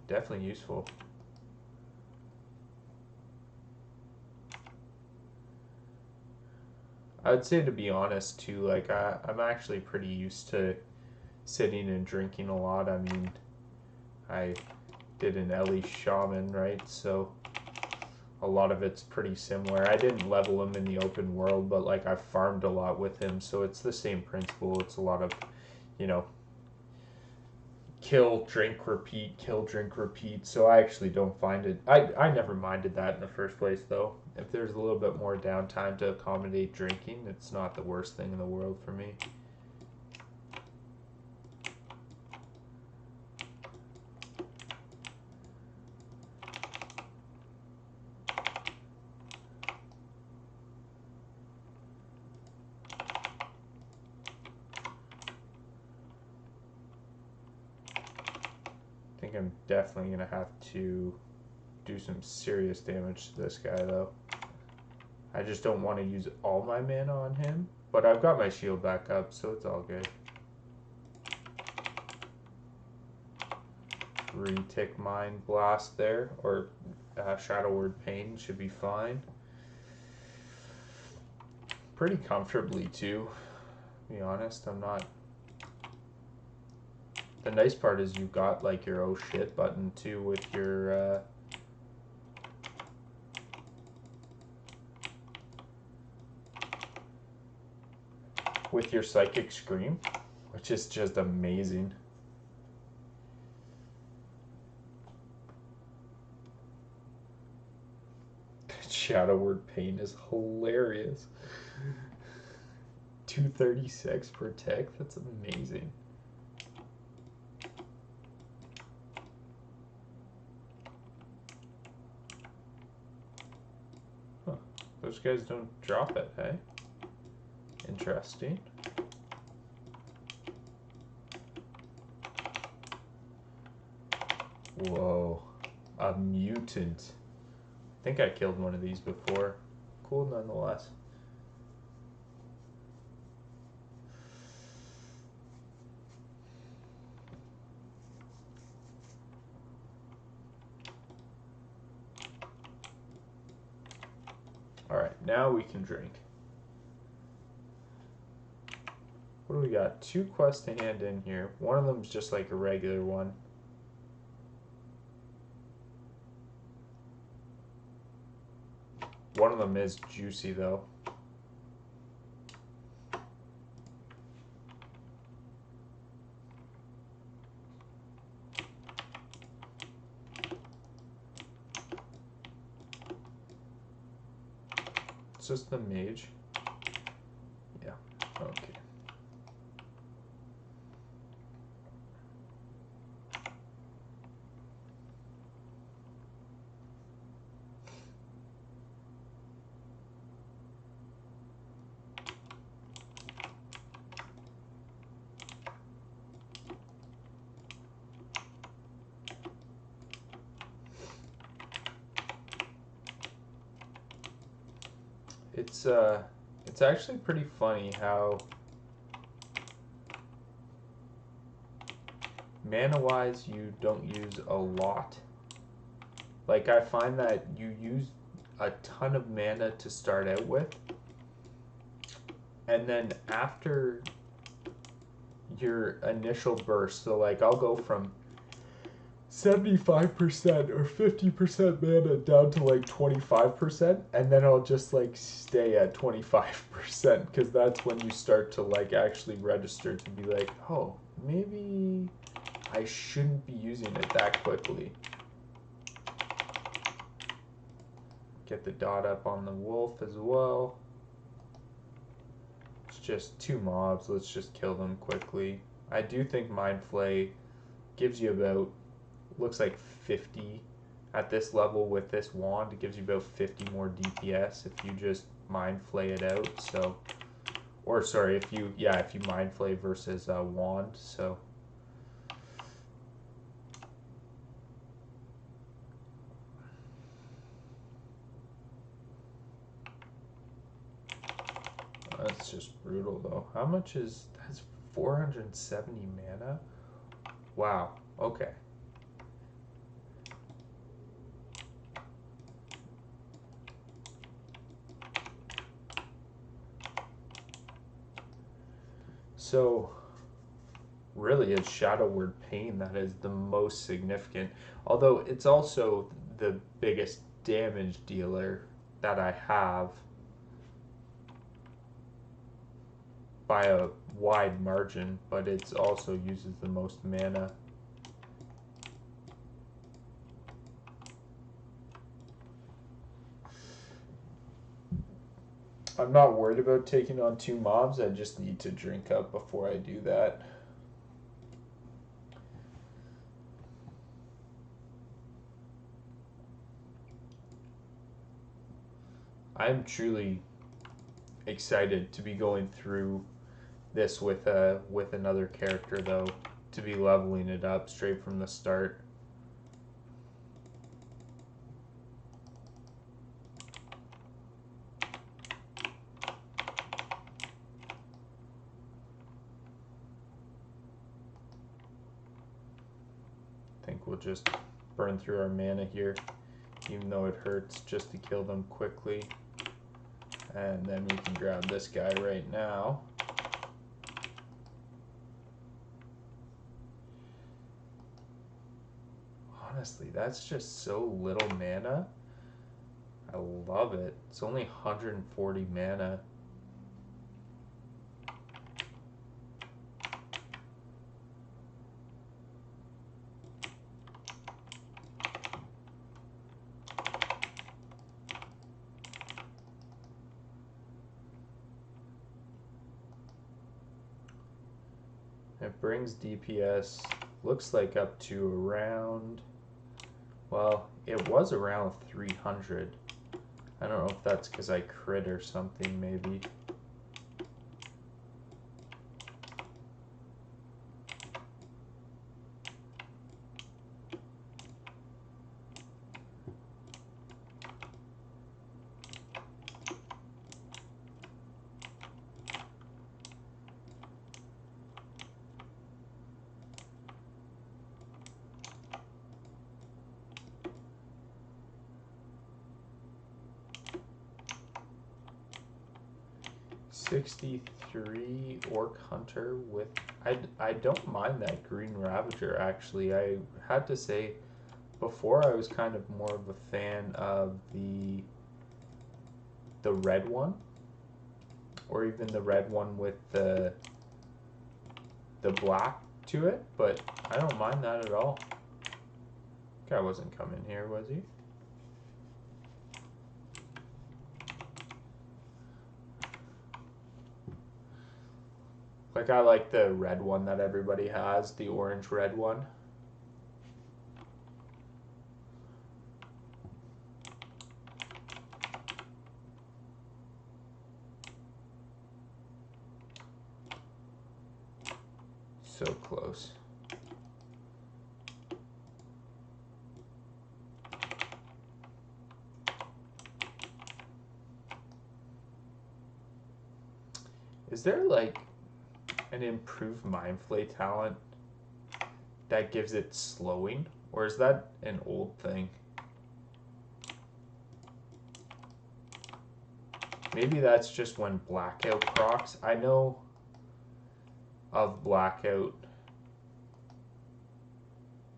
definitely useful. I would say, to be honest too, like I'm actually pretty used to sitting and drinking a lot. I mean, I did an Ellie Shaman, right? So a lot of it's pretty similar. I didn't level him in the open world, but like I farmed a lot with him, so it's the same principle. It's a lot of, you know, kill, drink, repeat, kill, drink, repeat. So I actually don't find it. I never minded that in the first place, though. If there's a little bit more downtime to accommodate drinking, it's not the worst thing in the world for me. I think I'm definitely going to have to do some serious damage to this guy, though. I just don't want to use all my mana on him, but I've got my shield back up, so it's all good. Re-tick Mind Blast there, or Shadow Word Pain should be fine. Pretty comfortably, too, to be honest. I'm not... The nice part is you've got like your oh shit button too with your Psychic Scream, which is just amazing. Shadow Word Pain is hilarious. 236 per tick, that's amazing. Those guys don't drop it, hey? Interesting. Whoa. A mutant. I think I killed one of these before. Cool nonetheless. Alright, now we can drink. What do we got? 2 quests to hand in here. One of them's just like a regular one. One of them is juicy though. It's just the mage. Yeah, okay. It's actually pretty funny how mana-wise you don't use a lot. Like, I find that you use a ton of mana to start out with, and then after your initial burst, so like I'll go from 75% or 50% mana down to like 25%, and then I'll just like stay at 25% because that's when you start to like actually register to be like, oh, maybe I shouldn't be using it that quickly. Get the dot up on the wolf as well. It's just 2 mobs, let's just kill them quickly. I do think Mind Flay gives you about, looks like 50 at this level with this wand. It gives you about 50 more DPS if you just Mind Flay it out. So, or sorry, if you Mind Flay versus wand. So that's just brutal though. How much is that's 470 mana? Wow. Okay. So really it's Shadow Word Pain that is the most significant, although it's also the biggest damage dealer that I have by a wide margin, but it also uses the most mana. I'm not worried about taking on 2 mobs, I just need to drink up before I do that. I'm truly excited to be going through this with another character though, to be leveling it up straight from the start. I think we'll just burn through our mana here, even though it hurts, just to kill them quickly. And then we can grab this guy right now. Honestly, that's just so little mana. I love it. It's only 140 mana. It brings DPS, looks like up to around, well, it was around 300. I don't know if that's because I crit or something, maybe. '63 Orc Hunter with, I don't mind that Green Ravager actually. I had to say, before I was kind of more of a fan of the red one, or even the red one with the black to it, but I don't mind that at all. Guy wasn't coming here, was he? Like, I like the red one that everybody has, the orange red one. So close. Is there like an improved mind flay talent that gives it slowing, or is that an old thing? Maybe that's just when blackout procs. I know of blackout.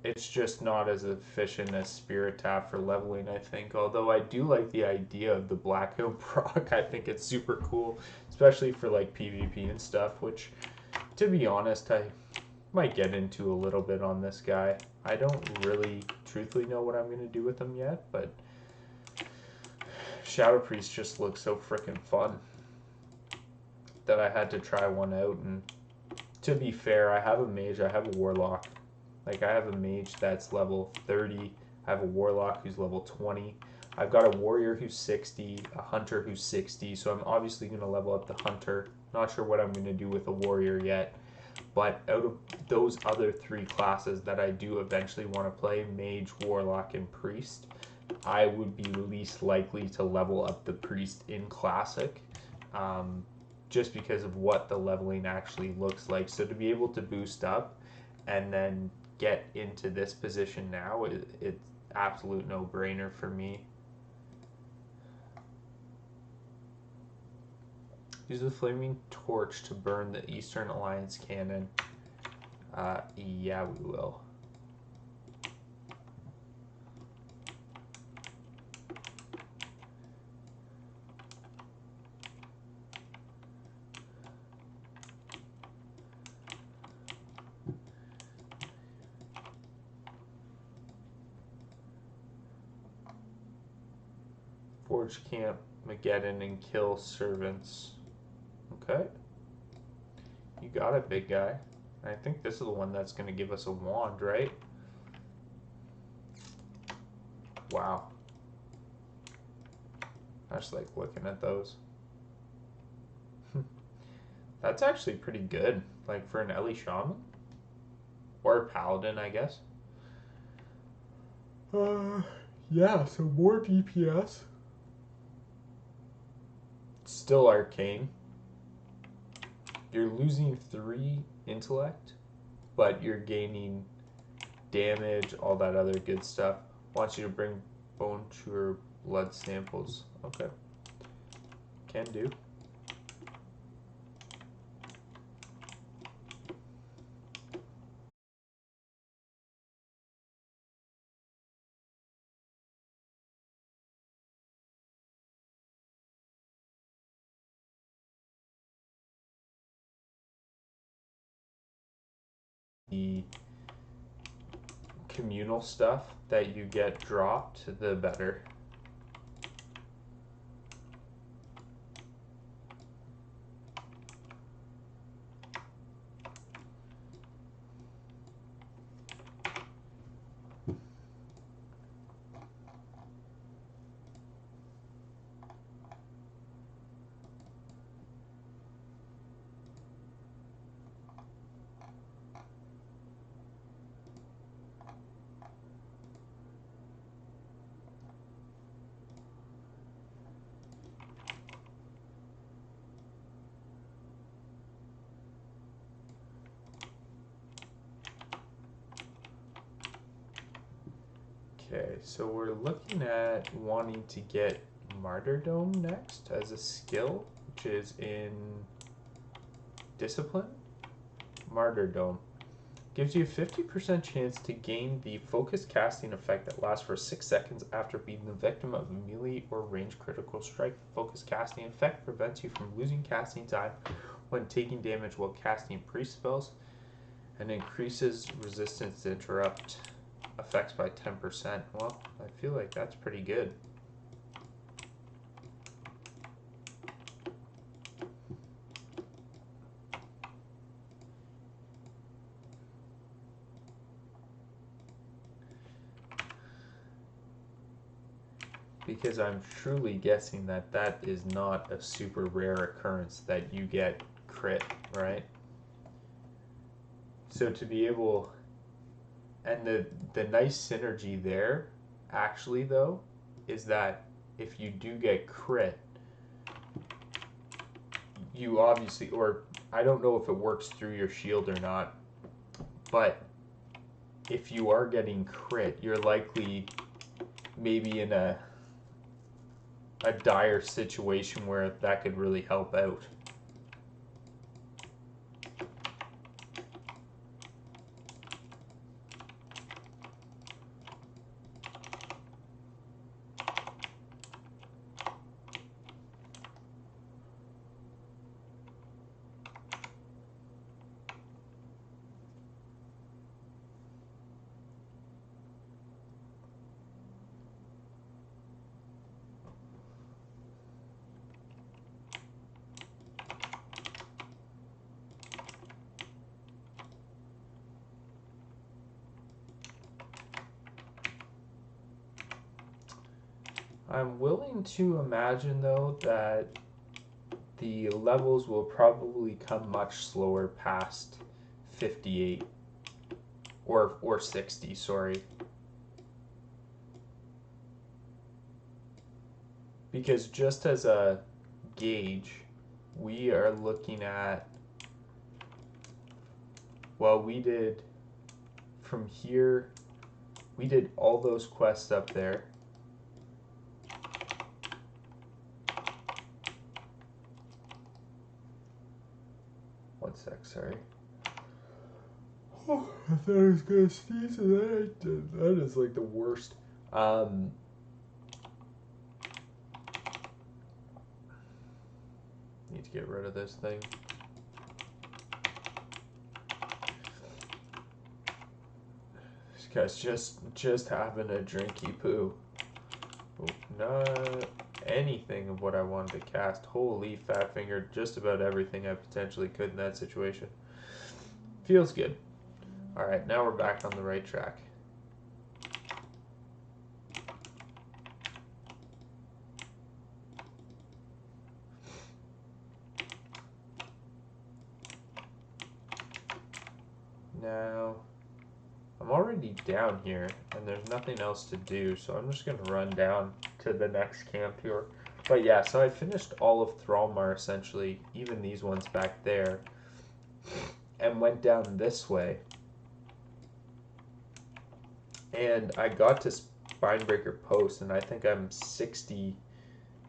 It's just not as efficient as Spirit Tap for leveling, I think. Although I do like the idea of the blackout proc. I think it's super cool, especially for like PvP and stuff, which, to be honest, I might get into a little bit on this guy. I don't really truthfully know what I'm going to do with him yet, but Shadow Priest just looks so freaking fun that I had to try one out. And to be fair, I have a mage, I have a warlock. Like, I have a mage that's level 30, I have a warlock who's level 20, I've got a warrior who's 60, a hunter who's 60, so I'm obviously going to level up the hunter. Not sure what I'm going to do with a warrior yet, but out of those other 3 classes that I do eventually want to play, mage, warlock, and priest, I would be least likely to level up the priest in classic, just because of what the leveling actually looks like. So to be able to boost up and then get into this position now, it's absolute no-brainer for me. Use the flaming torch to burn the Eastern Alliance cannon. Yeah, we will. Forge camp Mageddon and kill servants. Okay. You got it, big guy. I think this is the one that's going to give us a wand, right? Wow. I just like looking at those. That's actually pretty good, like for an Ellie Shaman. Or a Paladin, I guess. Yeah, so more DPS. Still arcane. You're losing 3 intellect, but you're gaining damage, all that other good stuff. Wants you to bring bone chewer blood samples. Okay. Can do. The communal stuff that you get dropped, the better. Okay, so we're looking at wanting to get Martyrdom next as a skill, which is in Discipline. Martyrdom gives you a 50% chance to gain the focus casting effect that lasts for 6 seconds after being the victim of a melee or range critical strike. The focus casting effect prevents you from losing casting time when taking damage while casting priest spells, and increases resistance to interrupt effects by 10%. Well, I feel like that's pretty good. Because I'm truly guessing that that is not a super rare occurrence that you get crit, right? So to be able, and the nice synergy there, actually though, is that if you do get crit, you obviously, or I don't know if it works through your shield or not, but if you are getting crit, you're likely maybe in a dire situation where that could really help out. I'm willing to imagine though that the levels will probably come much slower past 58 or 60, sorry. Because just as a gauge, we are looking at, well, we did from here, we did all those quests up there. One sec, sorry. Oh, I thought I was gonna sneeze and then I did. That is like the worst. Need to get rid of this thing. This guy's just having a drinky poo. Oh, not anything of what I wanted to cast. Holy fat finger, just about everything I potentially could in that situation. Feels good. Alright, now we're back on the right track. Now, I'm already down here, and there's nothing else to do, so I'm just going to run down to the next camp here. But yeah, so I finished all of Thrallmar, essentially, even these ones back there, and went down this way. And I got to Spinebreaker Post, and I think I'm 60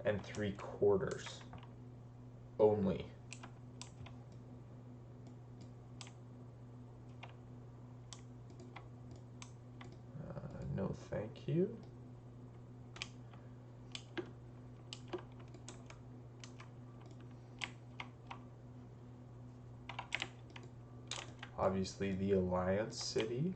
3/4 only. No, thank you. Obviously, the Alliance City.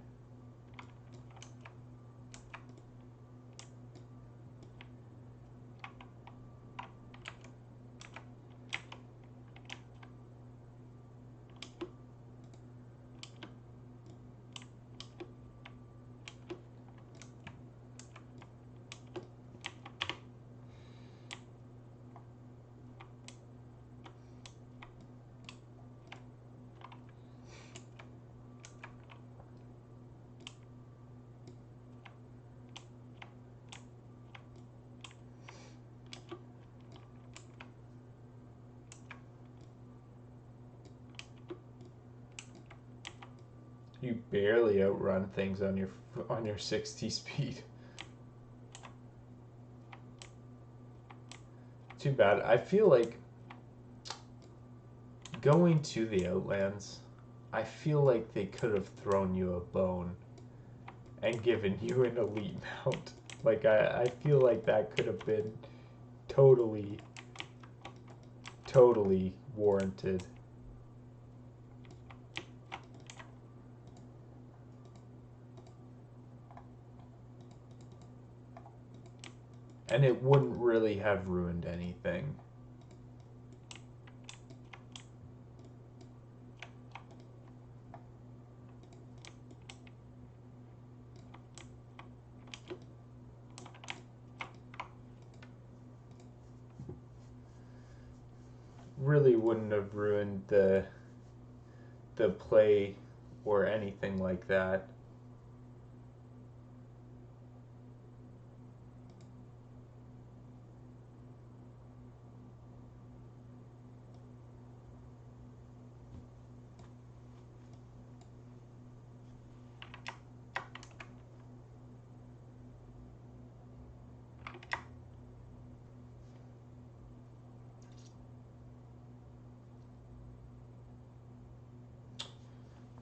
You barely outrun things on your 60 speed. Too bad. I feel like going to the Outlands, I feel like they could have thrown you a bone and given you an elite mount. Like, I feel like that could have been totally warranted. And it wouldn't really have ruined anything. really wouldn't have ruined the play or anything like that.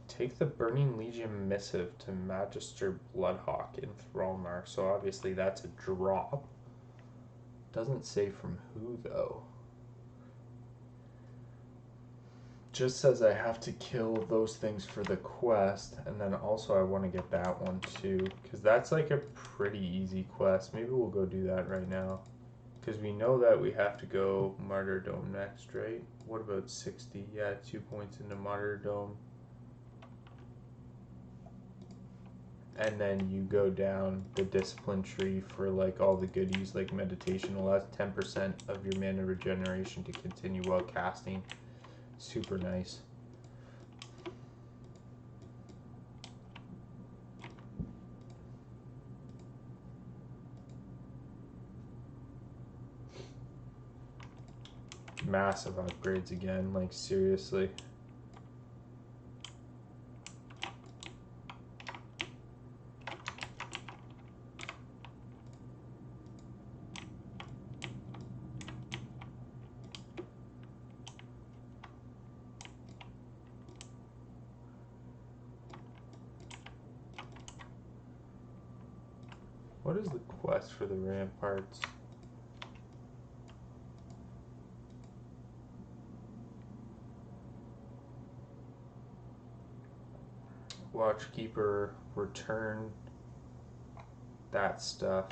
Take the Burning Legion missive to Magister Bloodhawk in Thrallmark. So obviously that's a drop. Doesn't say from who though. Just says I have to kill those things for the quest, and then also I want to get that one too, because that's like a pretty easy quest. Maybe we'll go do that right now, because we know that we have to go Martyrdom next, right? What about 60? Yeah, 2 points into Martyrdom. And then you go down the discipline tree for like all the goodies like meditation. Well, that's 10% of your mana regeneration to continue while casting. Super nice. Massive upgrades again, like seriously. What is the quest for the ramparts? Watchkeeper, return that stuff.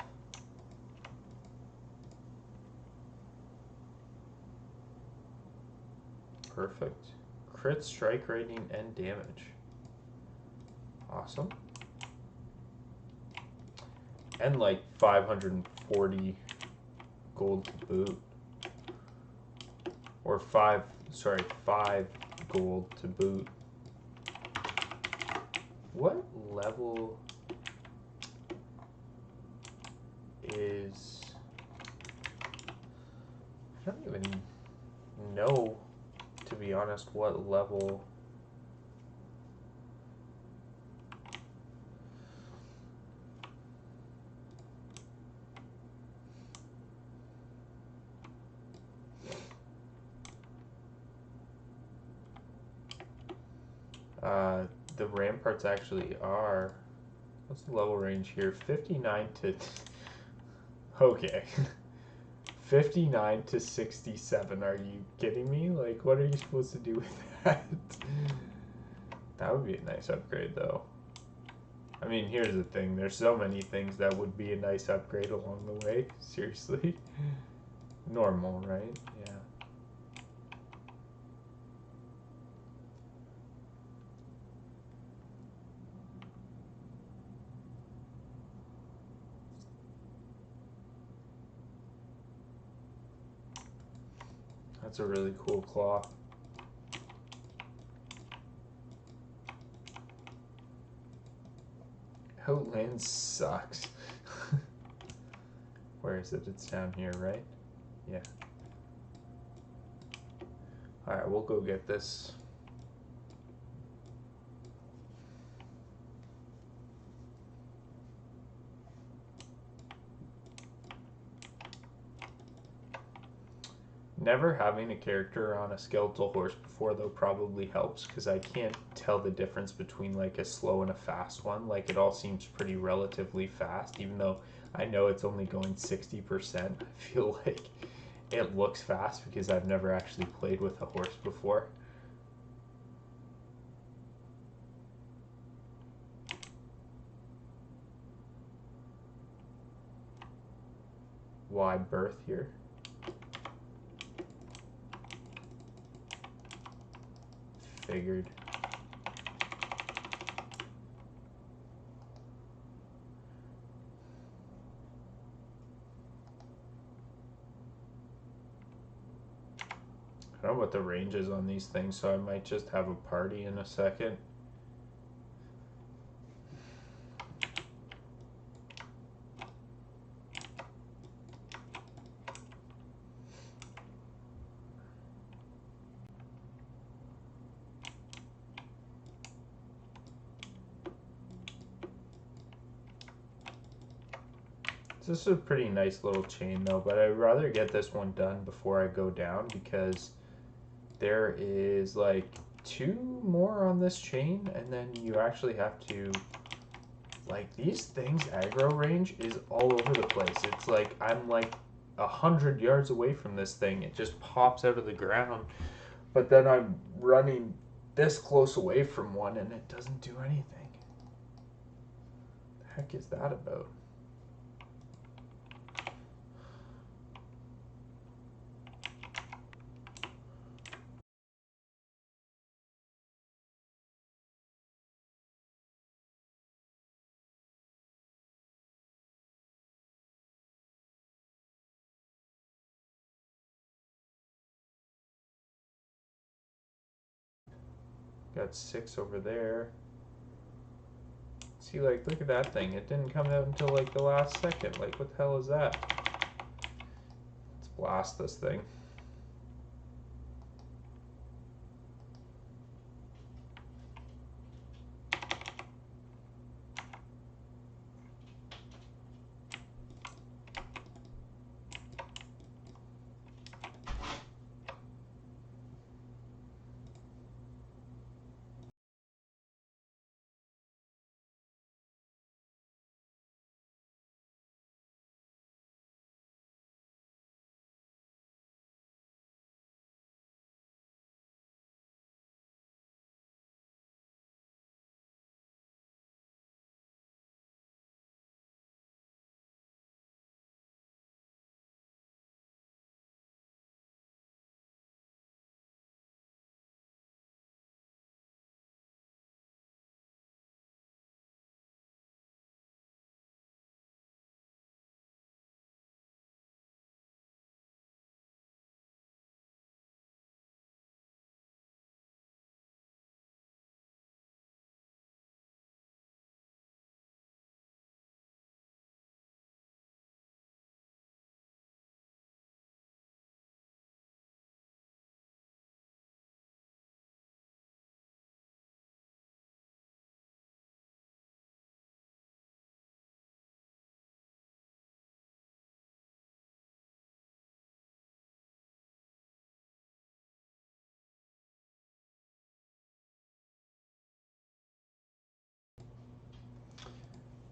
Perfect. Crit, strike rating, and damage. Awesome. And like 540 gold to boot. Or 5 gold to boot. What level is... I don't even know, to be honest, what level... the ramparts actually are. What's the level range here? 59 to... Okay. 59 to 67. Are you kidding me? Like, what are you supposed to do with that? That would be a nice upgrade, though. I mean, here's the thing. There's so many things that would be a nice upgrade along the way. Seriously. Normal, right? Yeah. That's a really cool claw. Outland sucks. Where is it? It's down here, right? Yeah. Alright, we'll go get this. Never having a character on a skeletal horse before, though, probably helps, because I can't tell the difference between like a slow and a fast one. Like, it all seems pretty relatively fast, even though I know it's only going 60%. I feel like it looks fast because I've never actually played with a horse before. Why birth here? Figured. I don't know what the range is on these things, so I might just have a party in a second. This is a pretty nice little chain though, but I'd rather get this one done before I go down because there is like 2 more on this chain, and then you actually have to, like, these things aggro range is all over the place. It's like I'm like 100 yards away from this thing. It just pops out of the ground, but then I'm running this close away from one and it doesn't do anything. The heck is that about? Got 6 over there. See, like, look at that thing. It didn't come out until like the last second. Like, what the hell is that? Let's blast this thing.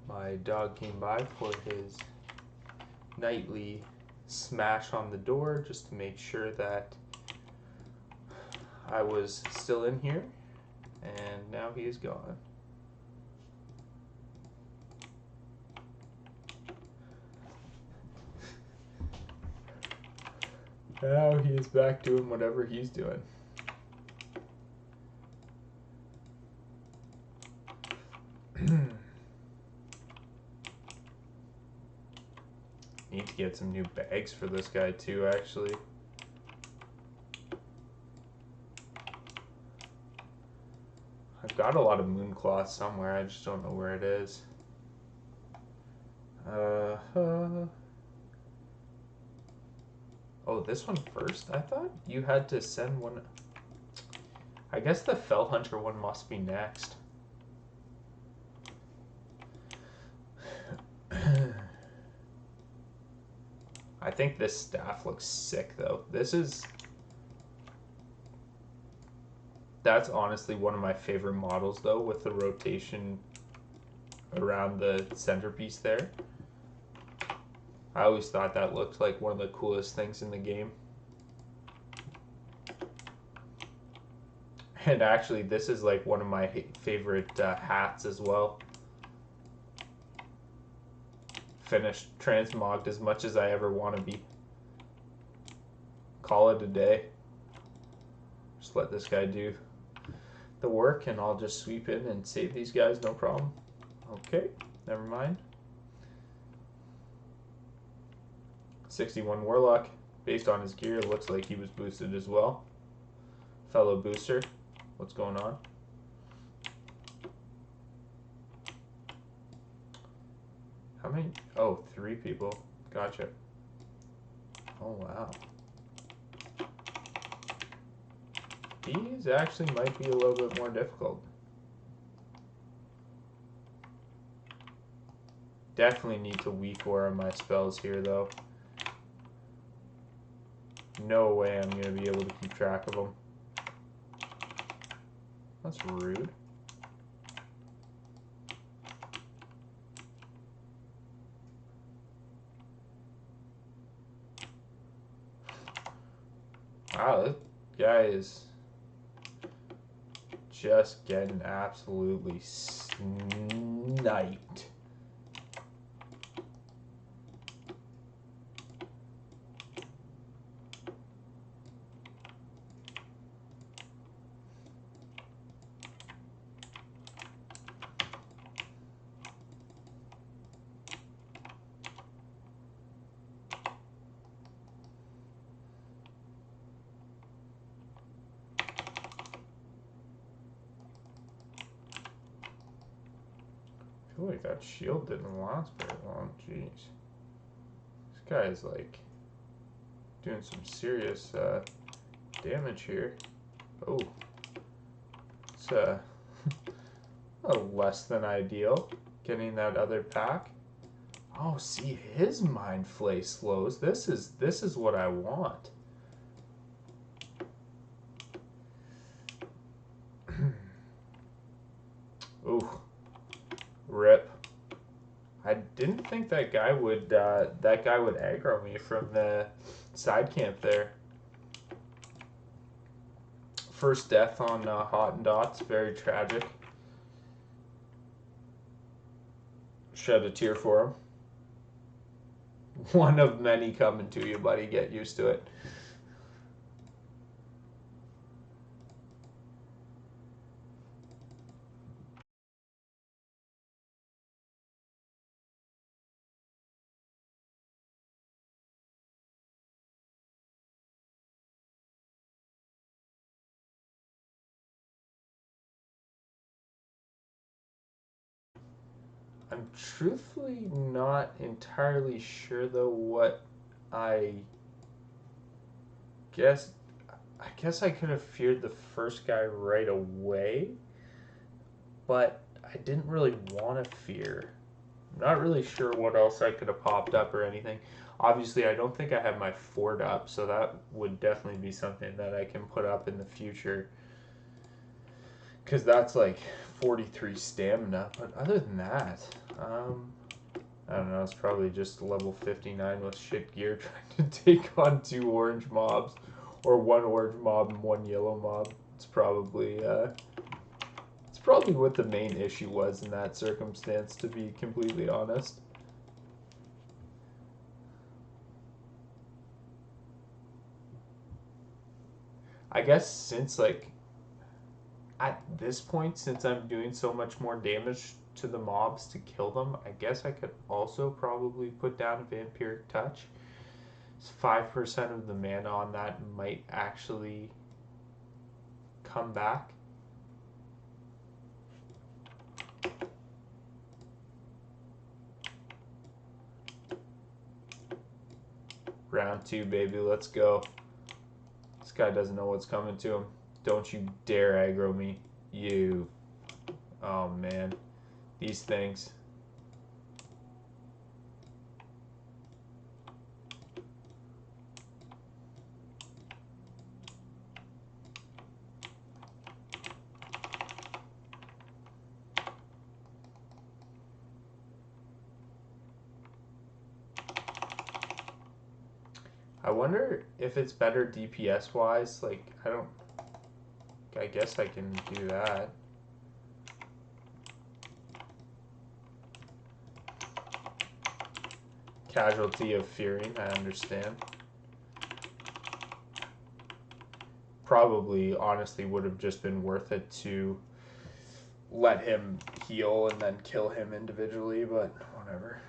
My dog came by for his nightly smash on the door just to make sure that I was still in here, and now he is gone. Now he is back doing whatever he's doing. Need to get some new bags for this guy too, actually. I've got a lot of moon cloth somewhere, I just don't know where it is. Oh, this one first? I thought you had to send one. I guess the Fell Hunter one must be next. I think this staff looks sick though. That's honestly one of my favorite models though, with the rotation around the centerpiece there. I always thought that looked like one of the coolest things in the game. And actually, this is like one of my favorite hats as well. Finished transmogged as much as I ever want to be. Call it a day. Just let this guy do the work and I'll just sweep in and save these guys, no problem. Okay, never mind. 61 Warlock. Based on his gear, it looks like he was boosted as well. fellow booster. What's going on? How many? Oh, 3 people. Gotcha. Oh, wow. These actually might be a little bit more difficult. Definitely need to weak aura my spells here, though. No way I'm going to be able to keep track of them. That's rude. Wow, this guy is just getting absolutely sniped. I feel like that shield didn't last very long. Jeez. This guy is like doing some serious damage here. Oh. It's less than ideal. Getting that other pack. Oh, see, his mind flay slows. This is what I want. Ooh. Rip. I didn't think that guy would aggro me from the side camp there. First death on Hot and Dots, very tragic. Shed a tear for him. One of many coming to you, buddy. Get used to it. I'm truthfully not entirely sure though what I guess I could have feared the first guy right away, but I didn't really want to fear. I'm not really sure what else I could have popped up or anything. Obviously, I don't think I have my fort up, so that would definitely be something that I can put up in the future. Because that's like 43 stamina. But other than that, I don't know. It's probably just level 59 with shit gear trying to take on 2 orange mobs. Or 1 orange mob and 1 yellow mob. It's probably what the main issue was in that circumstance, to be completely honest. I guess since like at this point, since I'm doing so much more damage to the mobs to kill them, I guess I could also probably put down a Vampiric Touch. 5% of the mana on that might actually come back. Round 2, baby, let's go. This guy doesn't know what's coming to him. Don't you dare aggro me. You. Oh, man. These things. I wonder if it's better DPS wise. Like, I guess I can do that. Casualty of fearing, I understand. Probably, honestly, would have just been worth it to let him heal and then kill him individually, but whatever.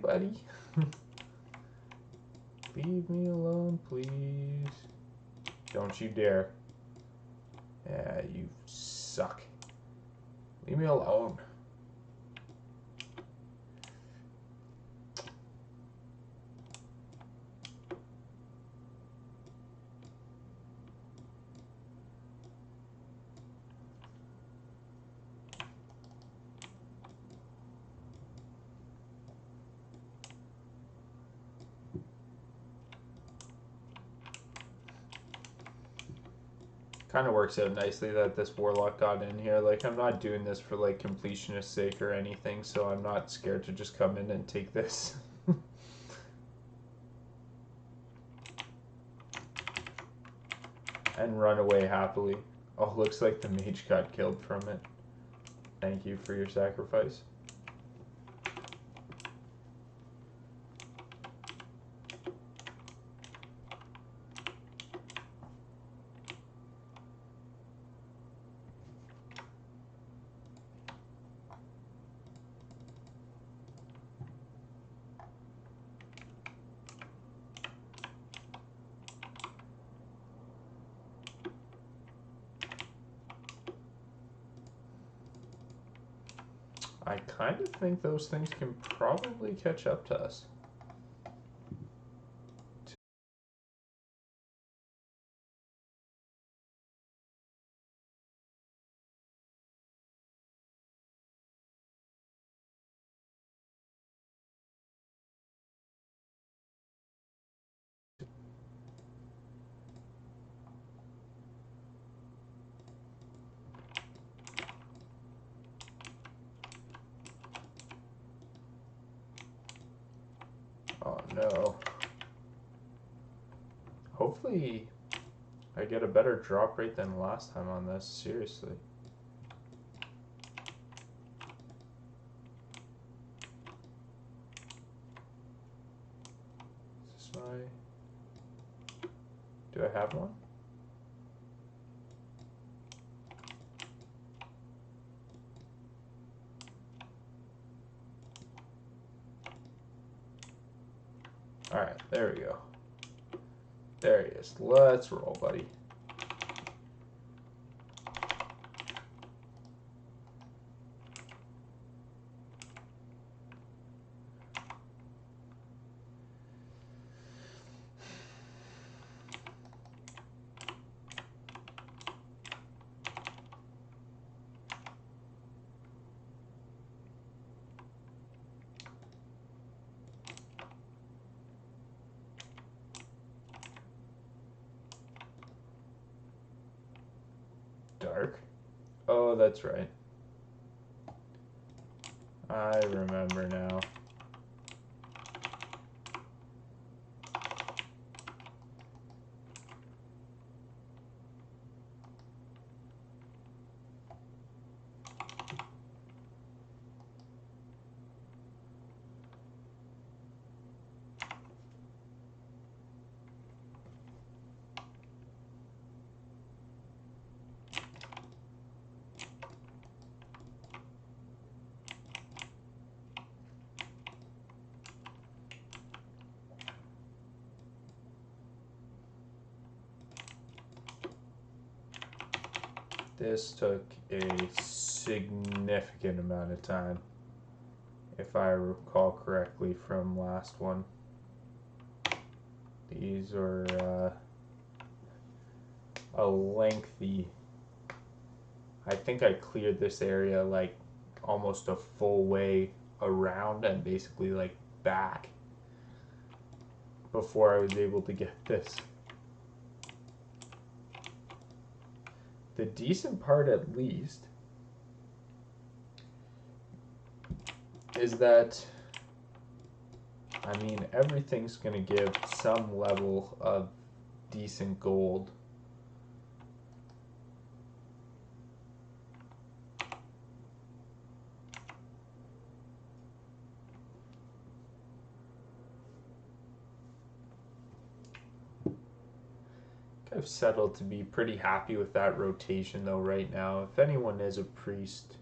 buddy. Leave me alone, please. Don't you dare. Yeah, you suck. Leave me alone. Kind of works out nicely that this warlock got in here. Like, I'm not doing this for like completionist sake or anything, so I'm not scared to just come in and take this. And run away happily. Oh, looks like the mage got killed from it. Thank you for your sacrifice. I kind of think those things can probably catch up to us. Oh no. Hopefully I get a better drop rate than last time on this, seriously. Is this my... Do I have one? Alright, there we go. There he is. Let's roll, buddy. Dark. Oh, that's right. I remember now. This took a significant amount of time, if I recall correctly from last one. These are a lengthy... I think I cleared this area like almost a full way around and basically like back before I was able to get this. The decent part, at least, is that, I mean, everything's going to give some level of decent gold. I've settled to be pretty happy with that rotation though right now. If anyone is a priest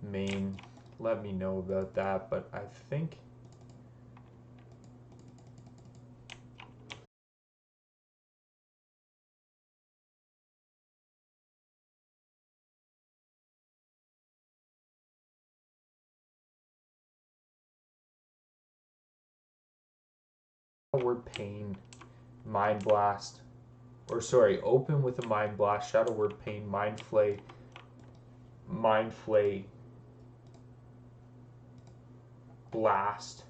main, let me know about that, but I think Word Pain, Mind Blast, or sorry, open with a Mind Blast, Shadow Word Pain, Mind Flay, Blast.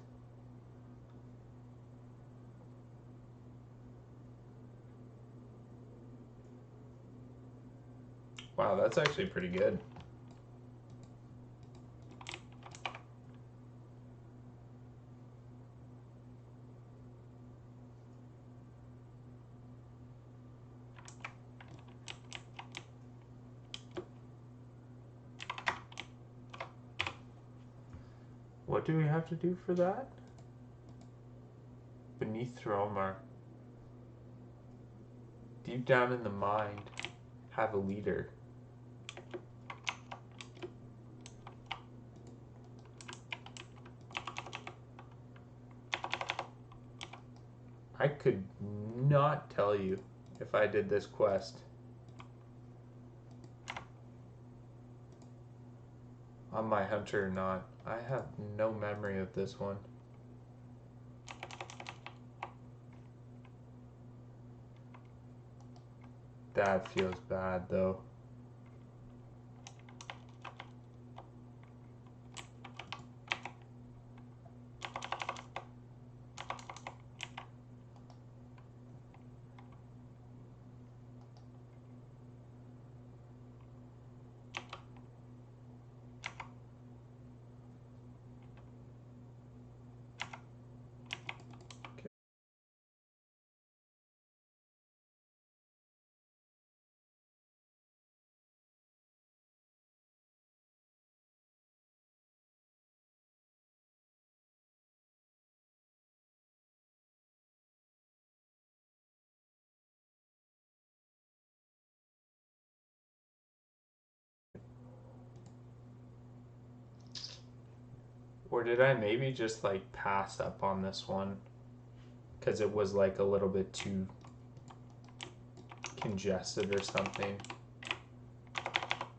Wow, that's actually pretty good. What do we have to do for that? Beneath Thromar. Deep down in the mind, have a leader. I could not tell you if I did this quest. On my hunter or not. I have no memory of this one. That feels bad though. Or did I maybe just like pass up on this one? Because it was like a little bit too congested or something.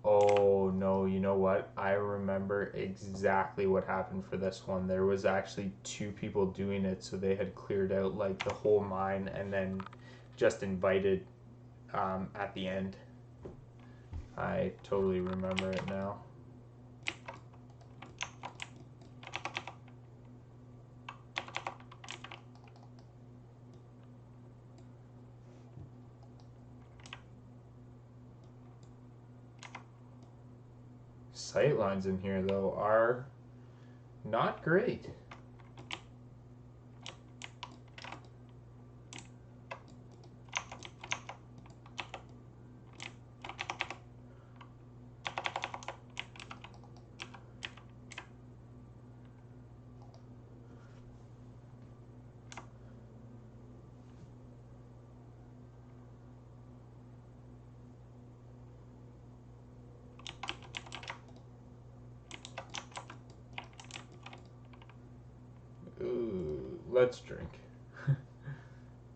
Oh no, you know what? I remember exactly what happened for this one. There was actually 2 people doing it, so they had cleared out like the whole mine and then just invited at the end. I totally remember it now. Sightlines in here though are not great. Ooh, let's drink.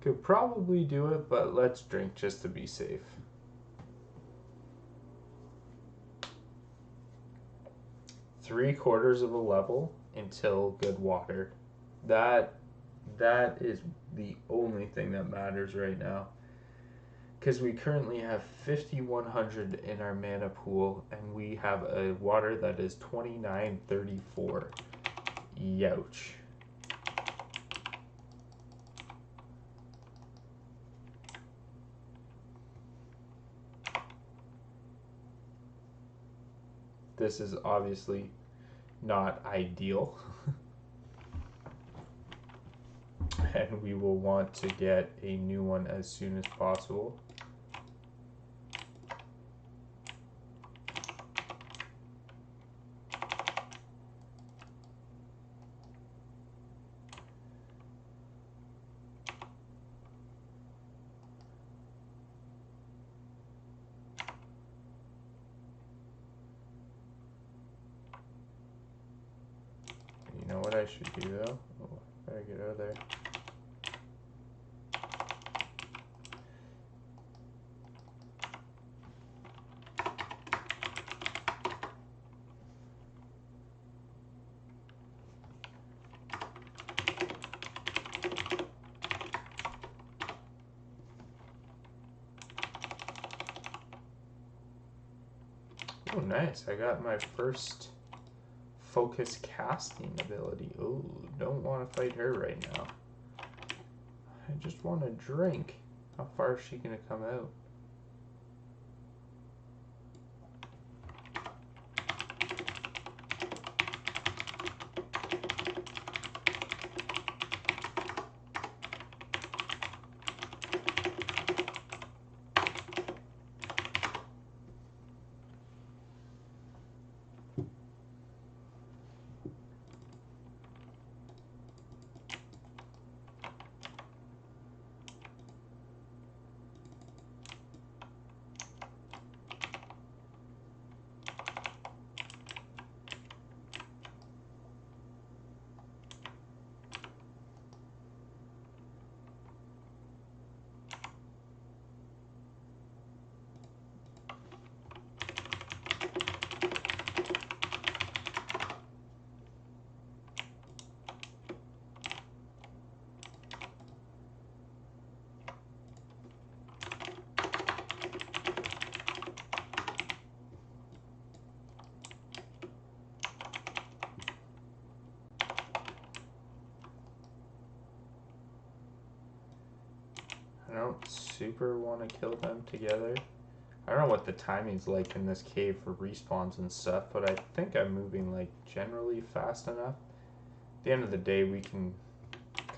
Could probably do it, but let's drink just to be safe. Three-quarters of a level until good water. That is the only thing that matters right now. Because we currently have 5,100 in our mana pool, and we have a water that is 2934. Youch. This is obviously not ideal. And we will want to get a new one as soon as possible. You know what I should do though? Oh, better get out of there. Oh, nice. I got my first focus casting ability. Oh, don't want to fight her right now. I just want to drink. How far is she going to come out? I don't super want to kill them together. I don't know what the timing's like in this cave for respawns and stuff, but I think I'm moving like generally fast enough. At the end of the day, we can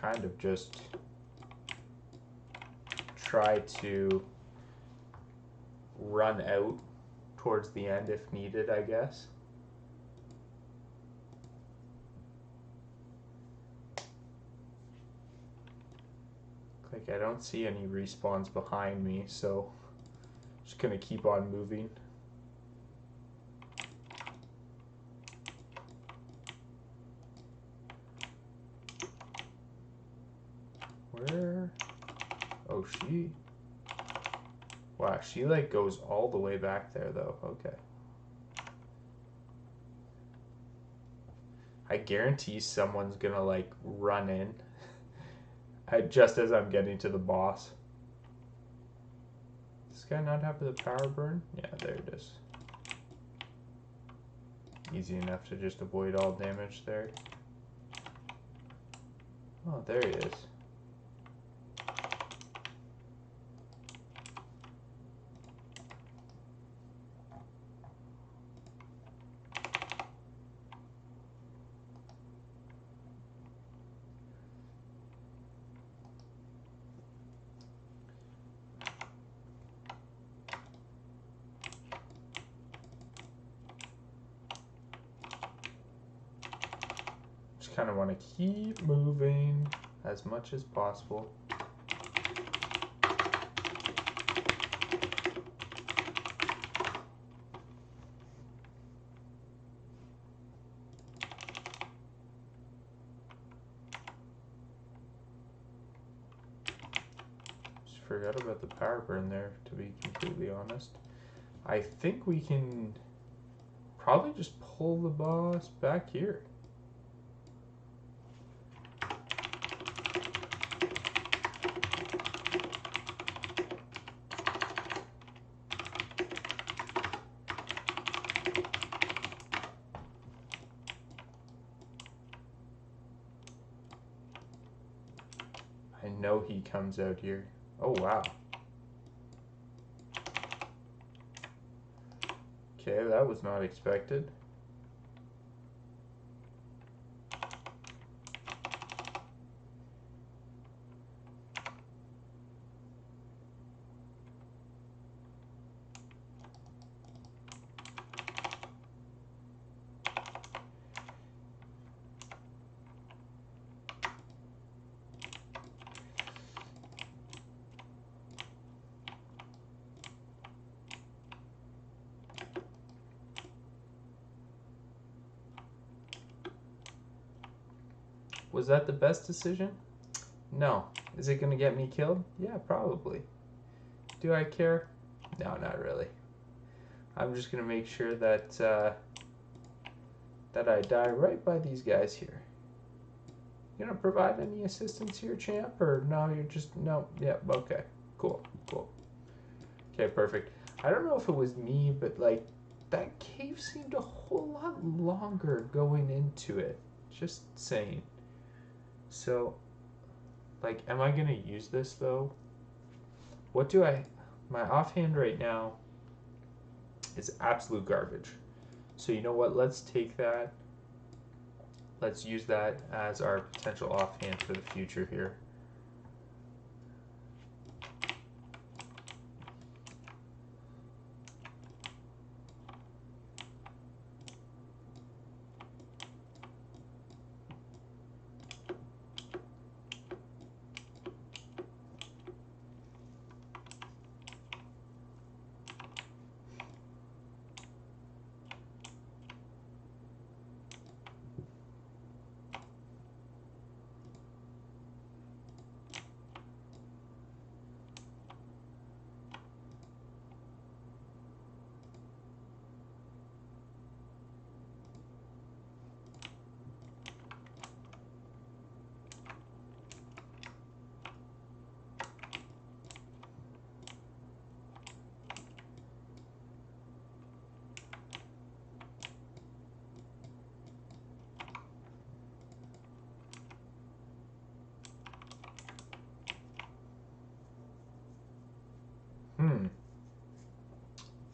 kind of just try to run out towards the end if needed, I guess. Like, I don't see any respawns behind me, so just gonna keep on moving. Where? Oh, she... Wow, she like goes all the way back there though. Okay. I guarantee someone's gonna like run in just as I'm getting to the boss. Does this guy not have the power burn? Yeah, there it is. Easy enough to just avoid all damage there. Oh, there he is. Kind of want to keep moving as much as possible. Just forgot about the power burn there, to be completely honest. I think we can probably just pull the boss back here. I know he comes out here. Oh, wow. Okay, that was not expected. Was that the best decision? No. Is it going to get me killed? Yeah, probably. Do I care? No, not really. I'm just going to make sure that that I die right by these guys here. You gonna provide any assistance here, champ? Or no, you're just... No. Yeah, okay. Cool. Cool. Okay, perfect. I don't know if it was me, but like that cave seemed a whole lot longer going into it. Just saying. So, like, am I gonna use this though? What do I... My offhand right now is absolute garbage. So you know what? Let's take that. Let's use that as our potential offhand for the future here.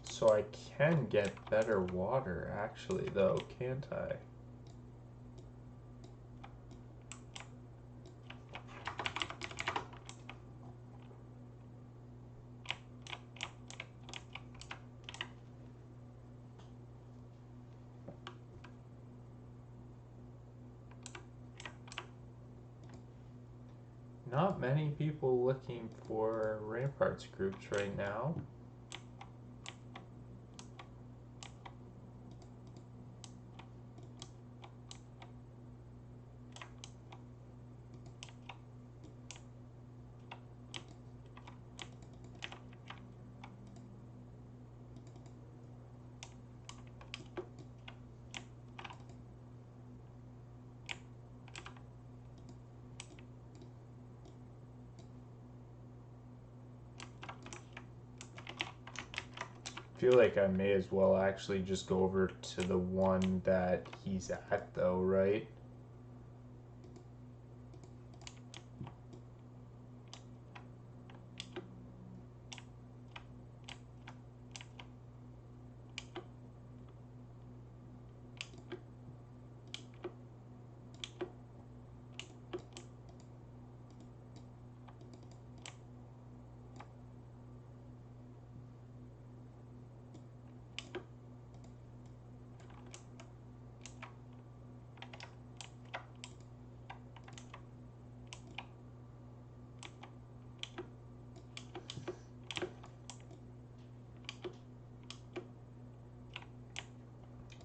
So I can get better water actually though, can't I? Not many people looking for ramparts groups right now. I feel like I may as well actually just go over to the one that he's at though, right?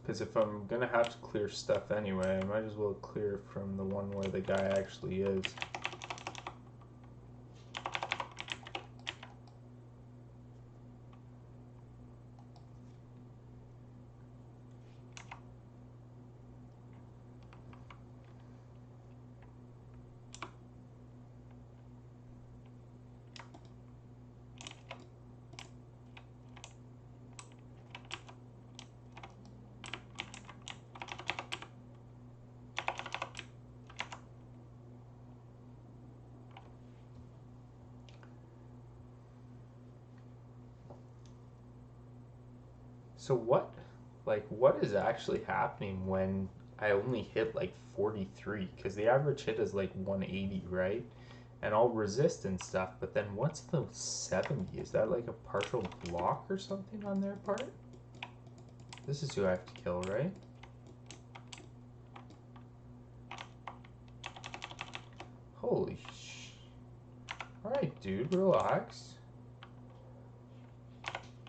Because if I'm gonna have to clear stuff anyway, I might as well clear from the one where the guy actually is. So what is actually happening when I only hit like 43? Because the average hit is like 180, right? And I'll resist and stuff, but then what's the 70? Is that like a partial block or something on their part? This is who I have to kill, right? Holy sh... Alright, dude, relax.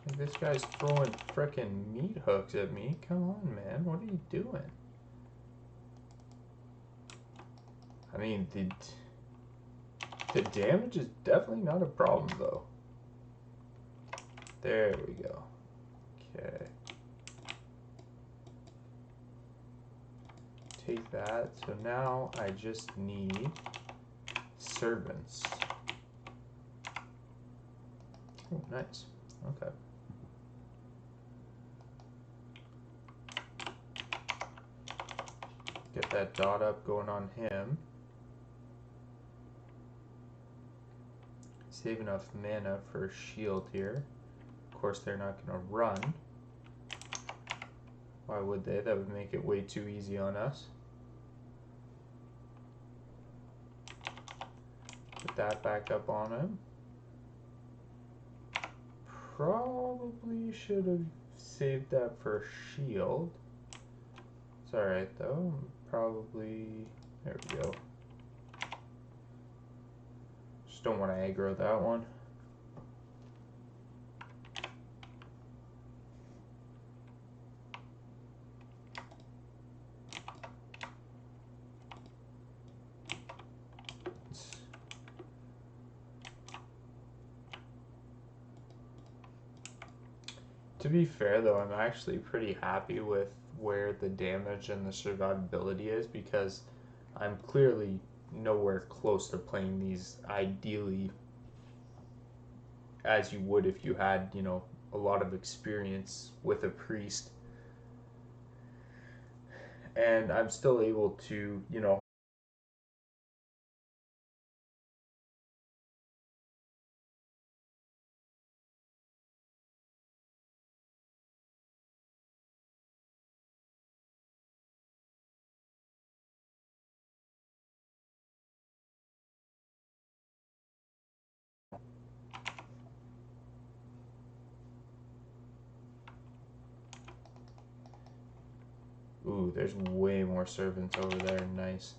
Like this guy's throwing frickin' meat hooks at me. Come on, man. What are you doing? I mean, the damage is definitely not a problem, though. There we go. Okay. Take that. So now I just need servants. Oh, nice. Okay. Get that dot up going on him. Save enough mana for a shield here. Of course, they're not going to run. Why would they? That would make it way too easy on us. Put that back up on him. Probably should have saved that for a shield. It's alright though. Probably... There we go. Just don't want to aggro that one. To be fair though, I'm actually pretty happy with where the damage and the survivability is, because I'm clearly nowhere close to playing these ideally as you would if you had, you know, a lot of experience with a priest. And I'm still able to, you know, ooh, there's way more servants over there. Nice.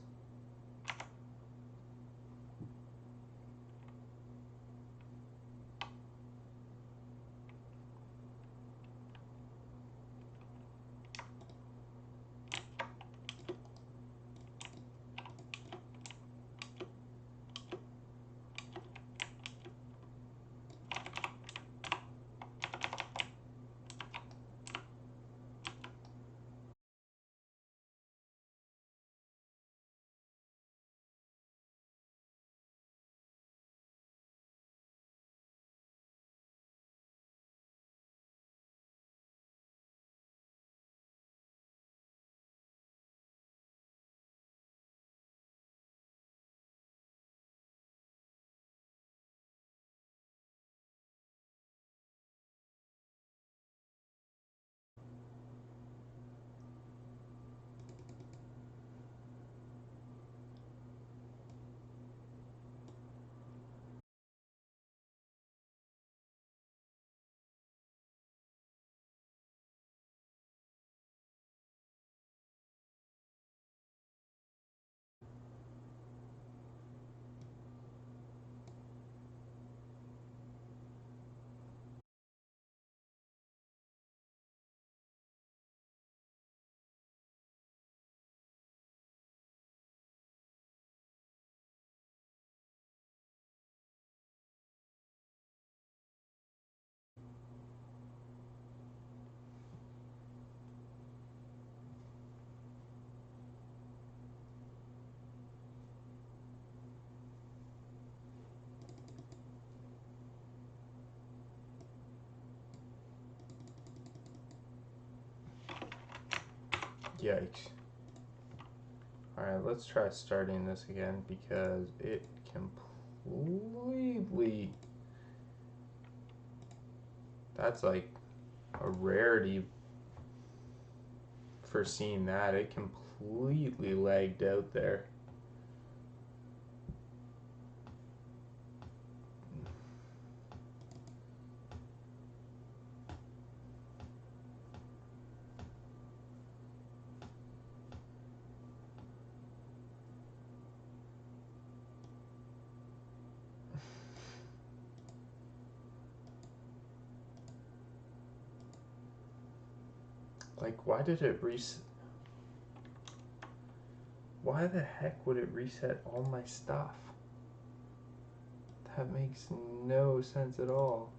Yikes. Alright, let's try starting this again, because it completely... That's like a rarity for seeing that. It completely lagged out there. Like, why did it reset? Why the heck would it reset all my stuff? That makes no sense at all.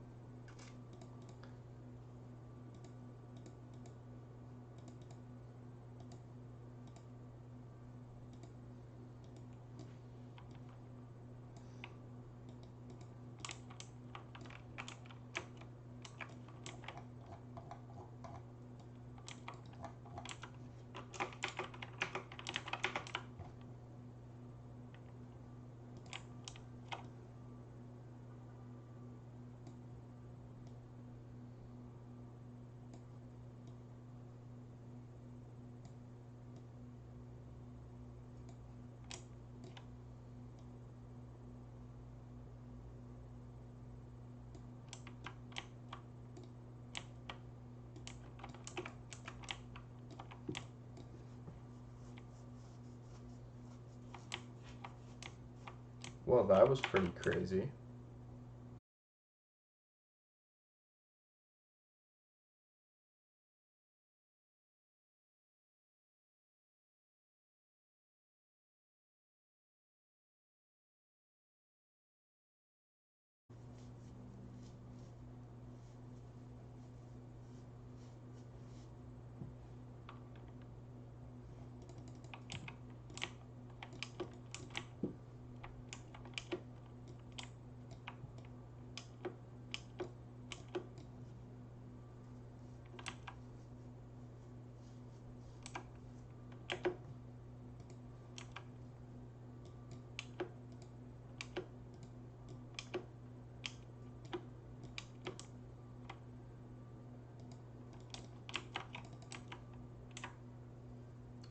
Well, that was pretty crazy.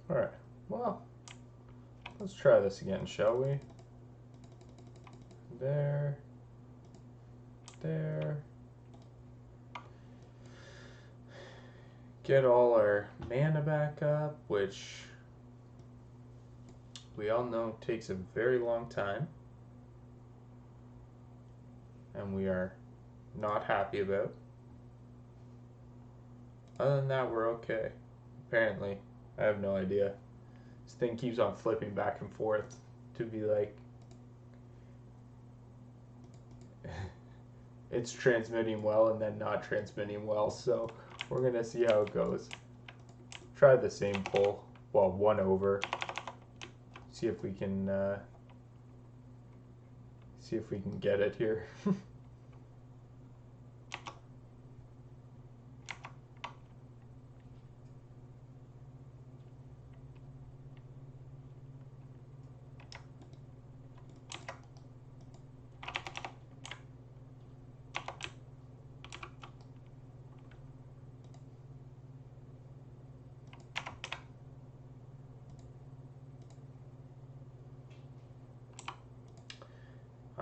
Alright, well, let's try this again, shall we? There. There. Get all our mana back up, which we all know takes a very long time. And we are not happy about. Other than that, we're okay. Apparently. I have no idea. This thing keeps on flipping back and forth to be like it's transmitting well and then not transmitting well, so we're gonna see how it goes. Try the same pull, well, one over. See if we can get it here.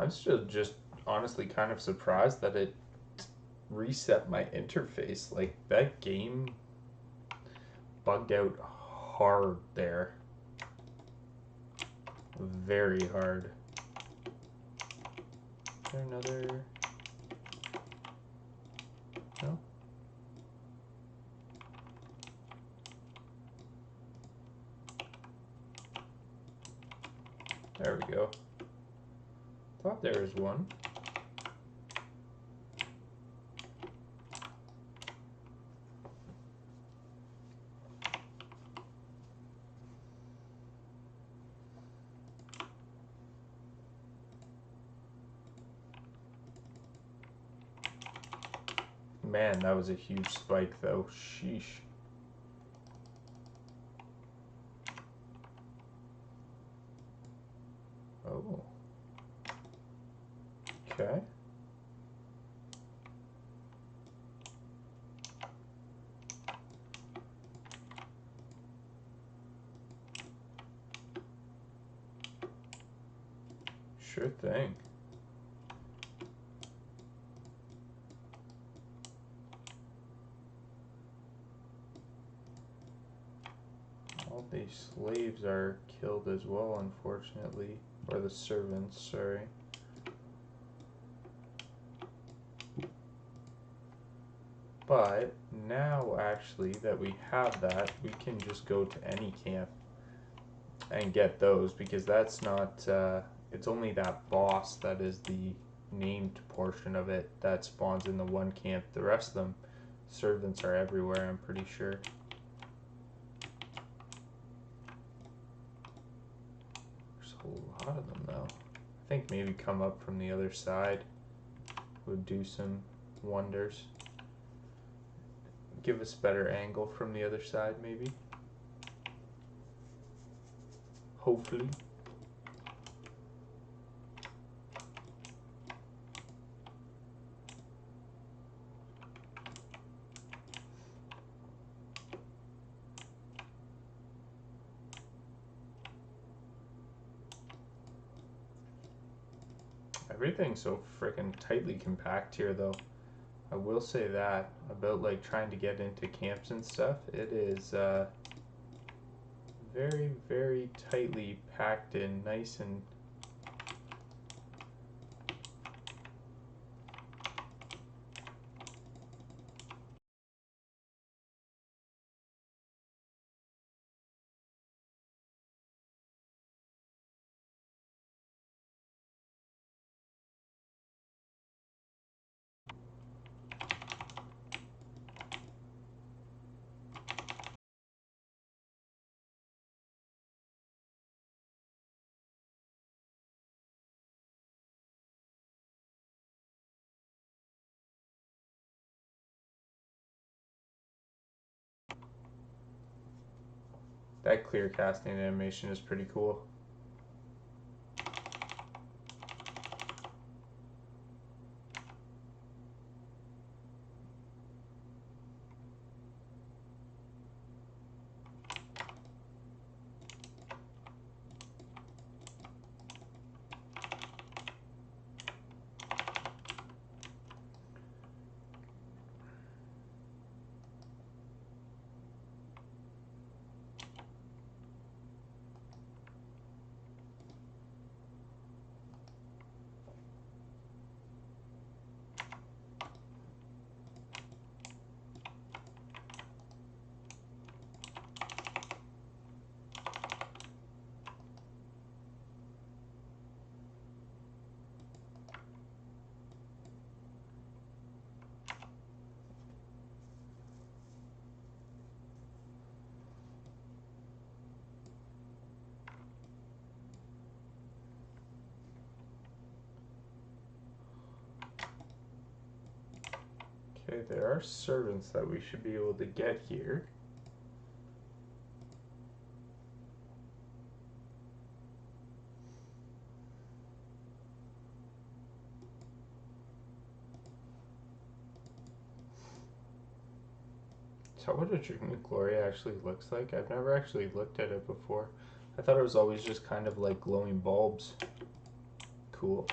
I'm still just honestly kind of surprised that it reset my interface. Like, that game bugged out hard there. Very hard. Is there another? No? There we go. Thought there was one. Man, that was a huge spike though. Sheesh. Oh. Okay. Sure thing. All these slaves are killed as well, unfortunately. Or the servants, sorry. But now, actually, that we have that, we can just go to any camp and get those, because that's not, it's only that boss that is the named portion of it that spawns in the one camp. The rest of them, servants are everywhere, I'm pretty sure. There's a whole lot of them, though. I think maybe come up from the other side would do some wonders. Give us better angle from the other side, maybe. Hopefully. Everything's so freaking tightly compact here, though. I will say that about like trying to get into camps and stuff. It is very, very tightly packed in, nice and That clear casting animation is pretty cool. Okay, there are servants that we should be able to get here. Is that what a Dream of Glory actually looks like? I've never actually looked at it before. I thought it was always just kind of like glowing bulbs. Cool.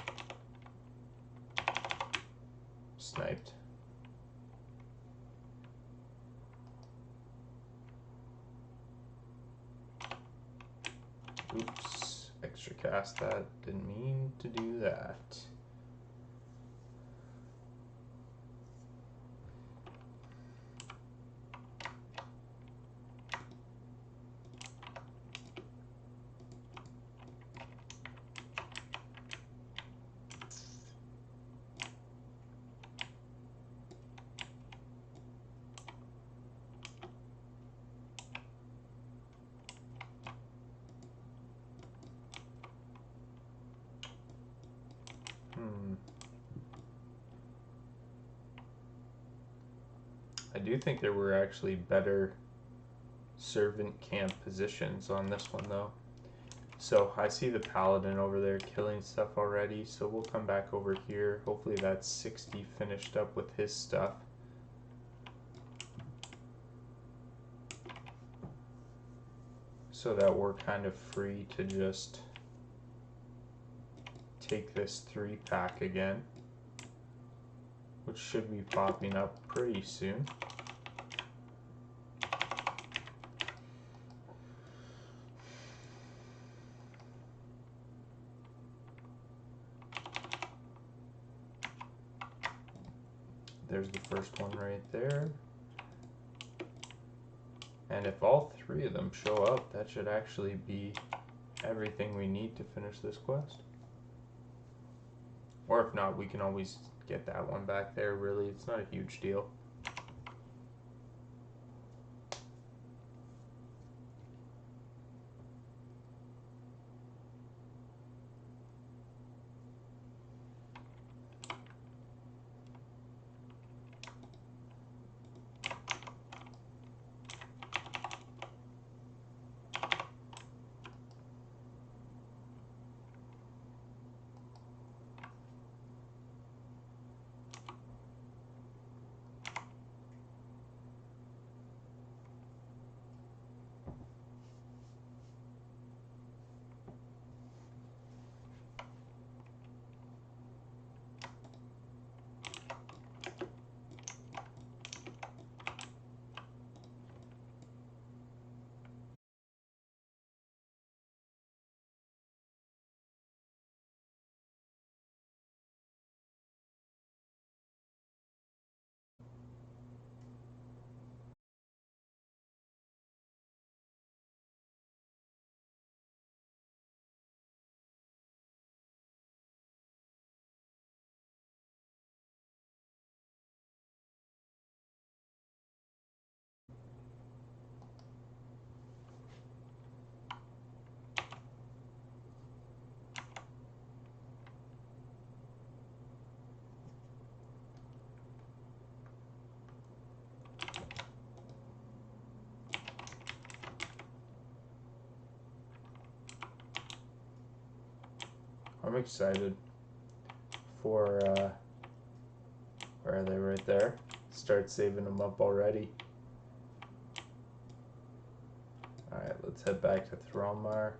Sniped. Oops. Extra cast that. Didn't mean to do that. I do think there were actually better servant camp positions on this one though. So I see the paladin over there killing stuff already, so we'll come back over here. Hopefully that's 60 finished up with his stuff. So that we're kind of free to just take this 3-pack again, which should be popping up pretty soon. There's the first one right there. And if all 3 of them show up, that should actually be everything we need to finish this quest. Or if not, we can always get that one back there. Really, it's not a huge deal. I'm excited for, where are they? Right there. Start saving them up already. Alright, let's head back to Thrallmar.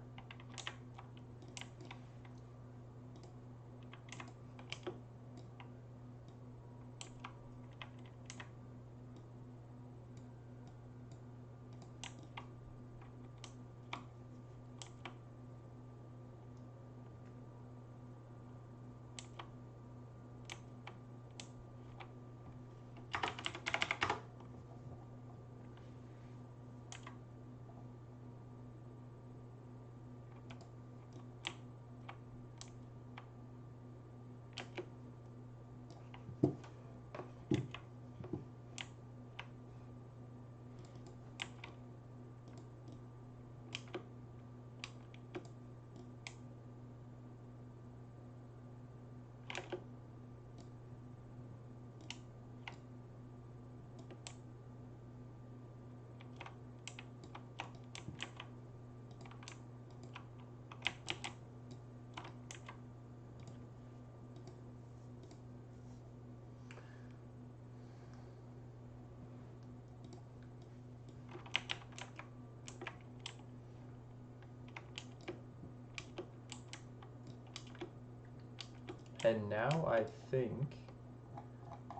And now I think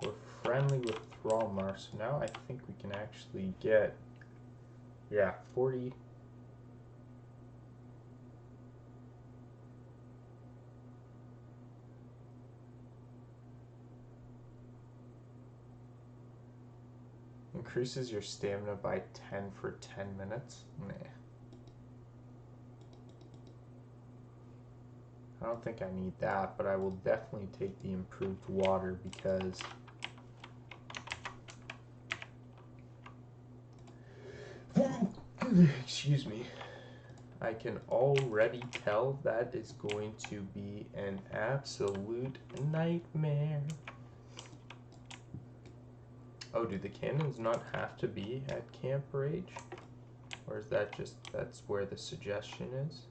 we're friendly with Thrallmar, so now I think we can actually get, yeah, 40. Increases your stamina by 10 for 10 minutes? Nah. I don't think I need that, but I will definitely take the improved water because excuse me, I can already tell that is going to be an absolute nightmare. Oh, do the cannons not have to be at Camp Rage? Or is that just, that's where the suggestion is?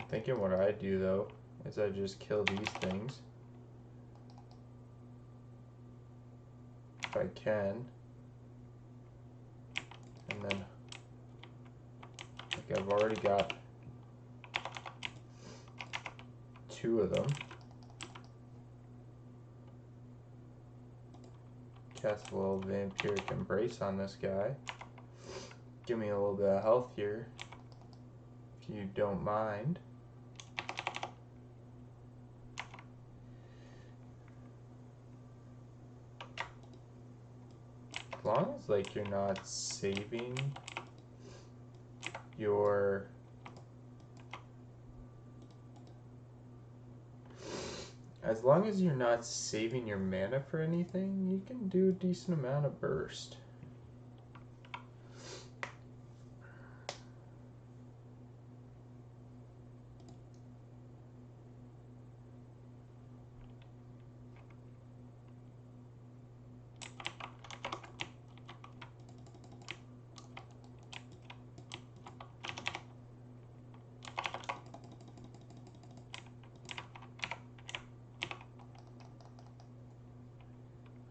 Thinking what I do though is I just kill these things if I can, and then like I've already got 2 of them. Cast a little vampiric embrace on this guy. Give me a little bit of health here, if you don't mind. As long as like you're not saving your mana for anything, you can do a decent amount of burst.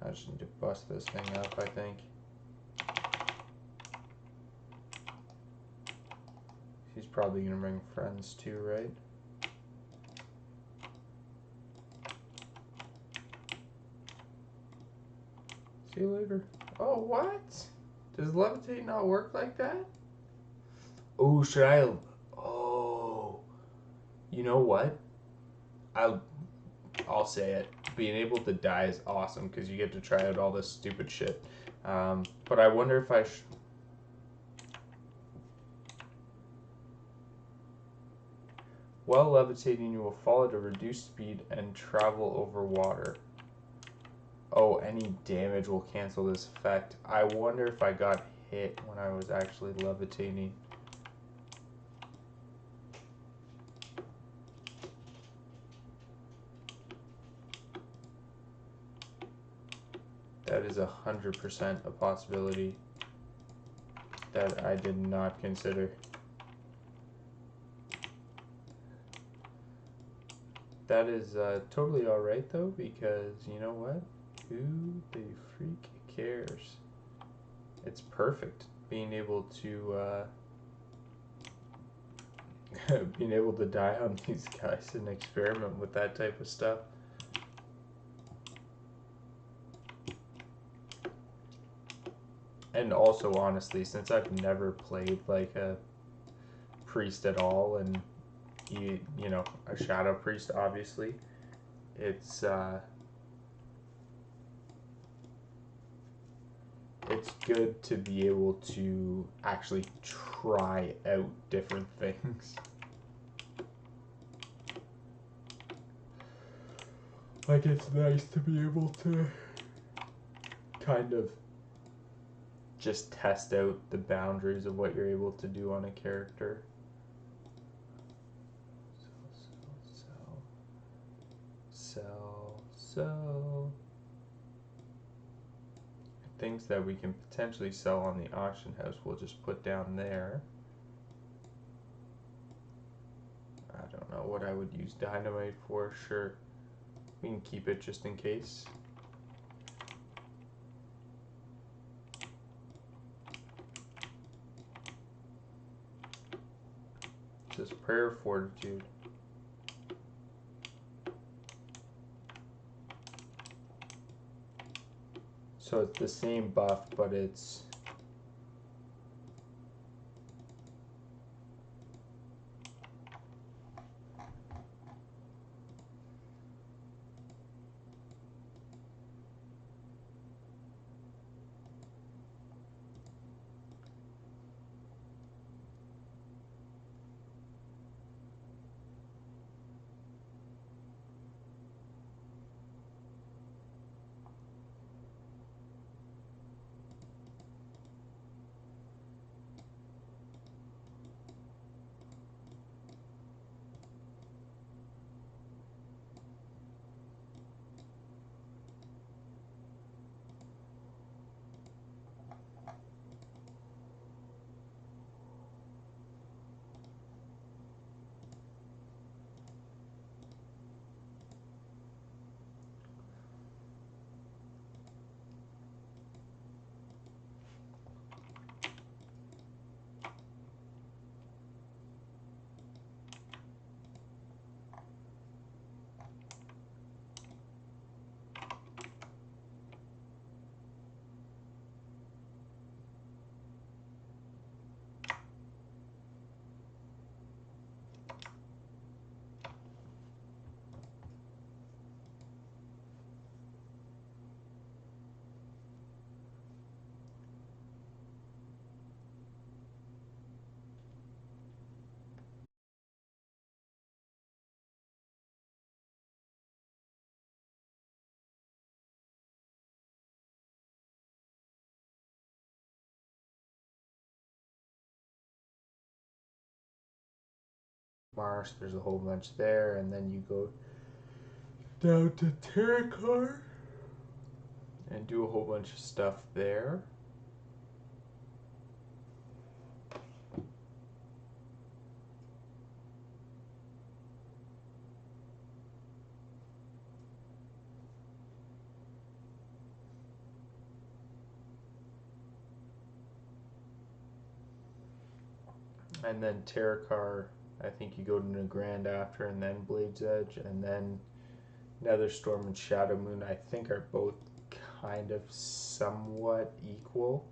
I just need to bust this thing up, I think. He's probably gonna bring friends too, right? See you later. Oh, what? Does levitate not work like that? Oh, should I? Oh. You know what? I'll say it. Being able to die is awesome because you get to try out all this stupid shit. But I wonder if while levitating, you will fall at a reduced speed and travel over water. Oh, any damage will cancel this effect. I wonder if I got hit when I was actually levitating. That is 100% a possibility that I did not consider. That is totally alright though, because you know what? Who the freak cares? It's perfect being able to being able to die on these guys and experiment with that type of stuff. And also, honestly, since I've never played like a priest at all, and you know, a shadow priest, obviously, it's good to be able to actually try out different things. Like, it's nice to be able to kind of just test out the boundaries of what you're able to do on a character. Sell. Things that we can potentially sell on the auction house, we'll just put down there. I don't know what I would use dynamite for. Sure, we can keep it just in case. It says prayer of fortitude. So it's the same buff, but it's Marsh, there's a whole bunch there, and then you go down to Terracar and do a whole bunch of stuff there. And then Terracar, I think you go to New Grand after, and then Blade's Edge, and then Netherstorm and Shadow Moon, I think, are both kind of somewhat equal.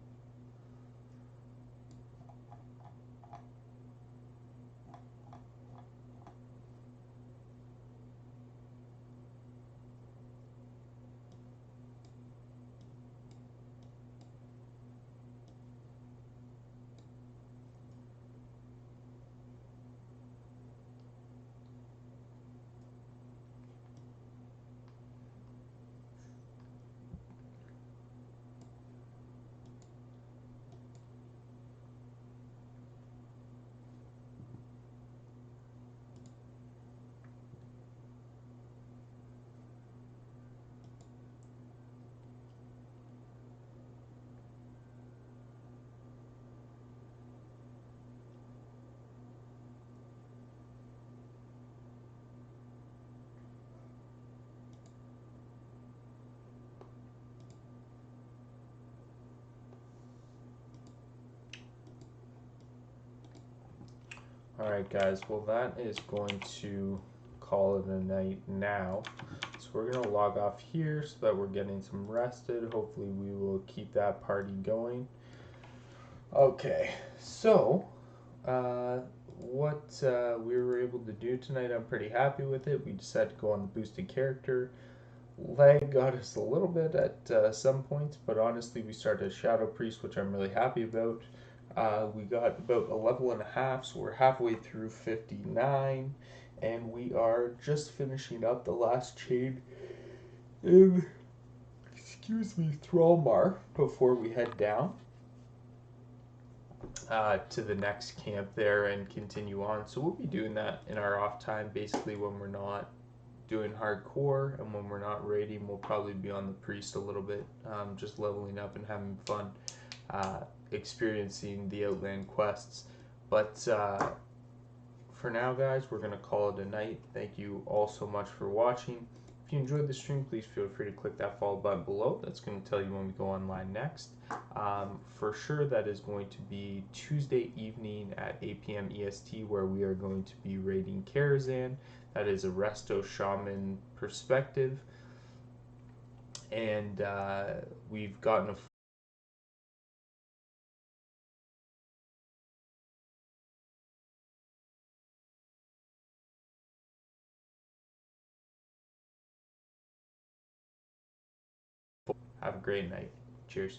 Alright guys, well that is going to call it a night now. So we're going to log off here so that we're getting some rested. Hopefully we will keep that party going. Okay, so what we were able to do tonight, I'm pretty happy with it. We decided to go on the boosted character. Lag got us a little bit at some points, but honestly we started Shadow Priest, which I'm really happy about. We got about a level and a half, so we're halfway through 59, and we are just finishing up the last chain in, excuse me, Thrallmar before we head down to the next camp there and continue on. So we'll be doing that in our off time, basically when we're not doing hardcore, and when we're not raiding we'll probably be on the priest a little bit, just leveling up and having fun, experiencing the outland quests. But for now guys, we're going to call it a night. Thank you all so much for watching. If you enjoyed the stream, please feel free to click that follow button below. That's going to tell you when we go online next. For sure that is going to be Tuesday evening at 8 p.m. EST, where we are going to be raiding Karazhan. That is a Resto Shaman perspective, and we've gotten a have a great night. Cheers.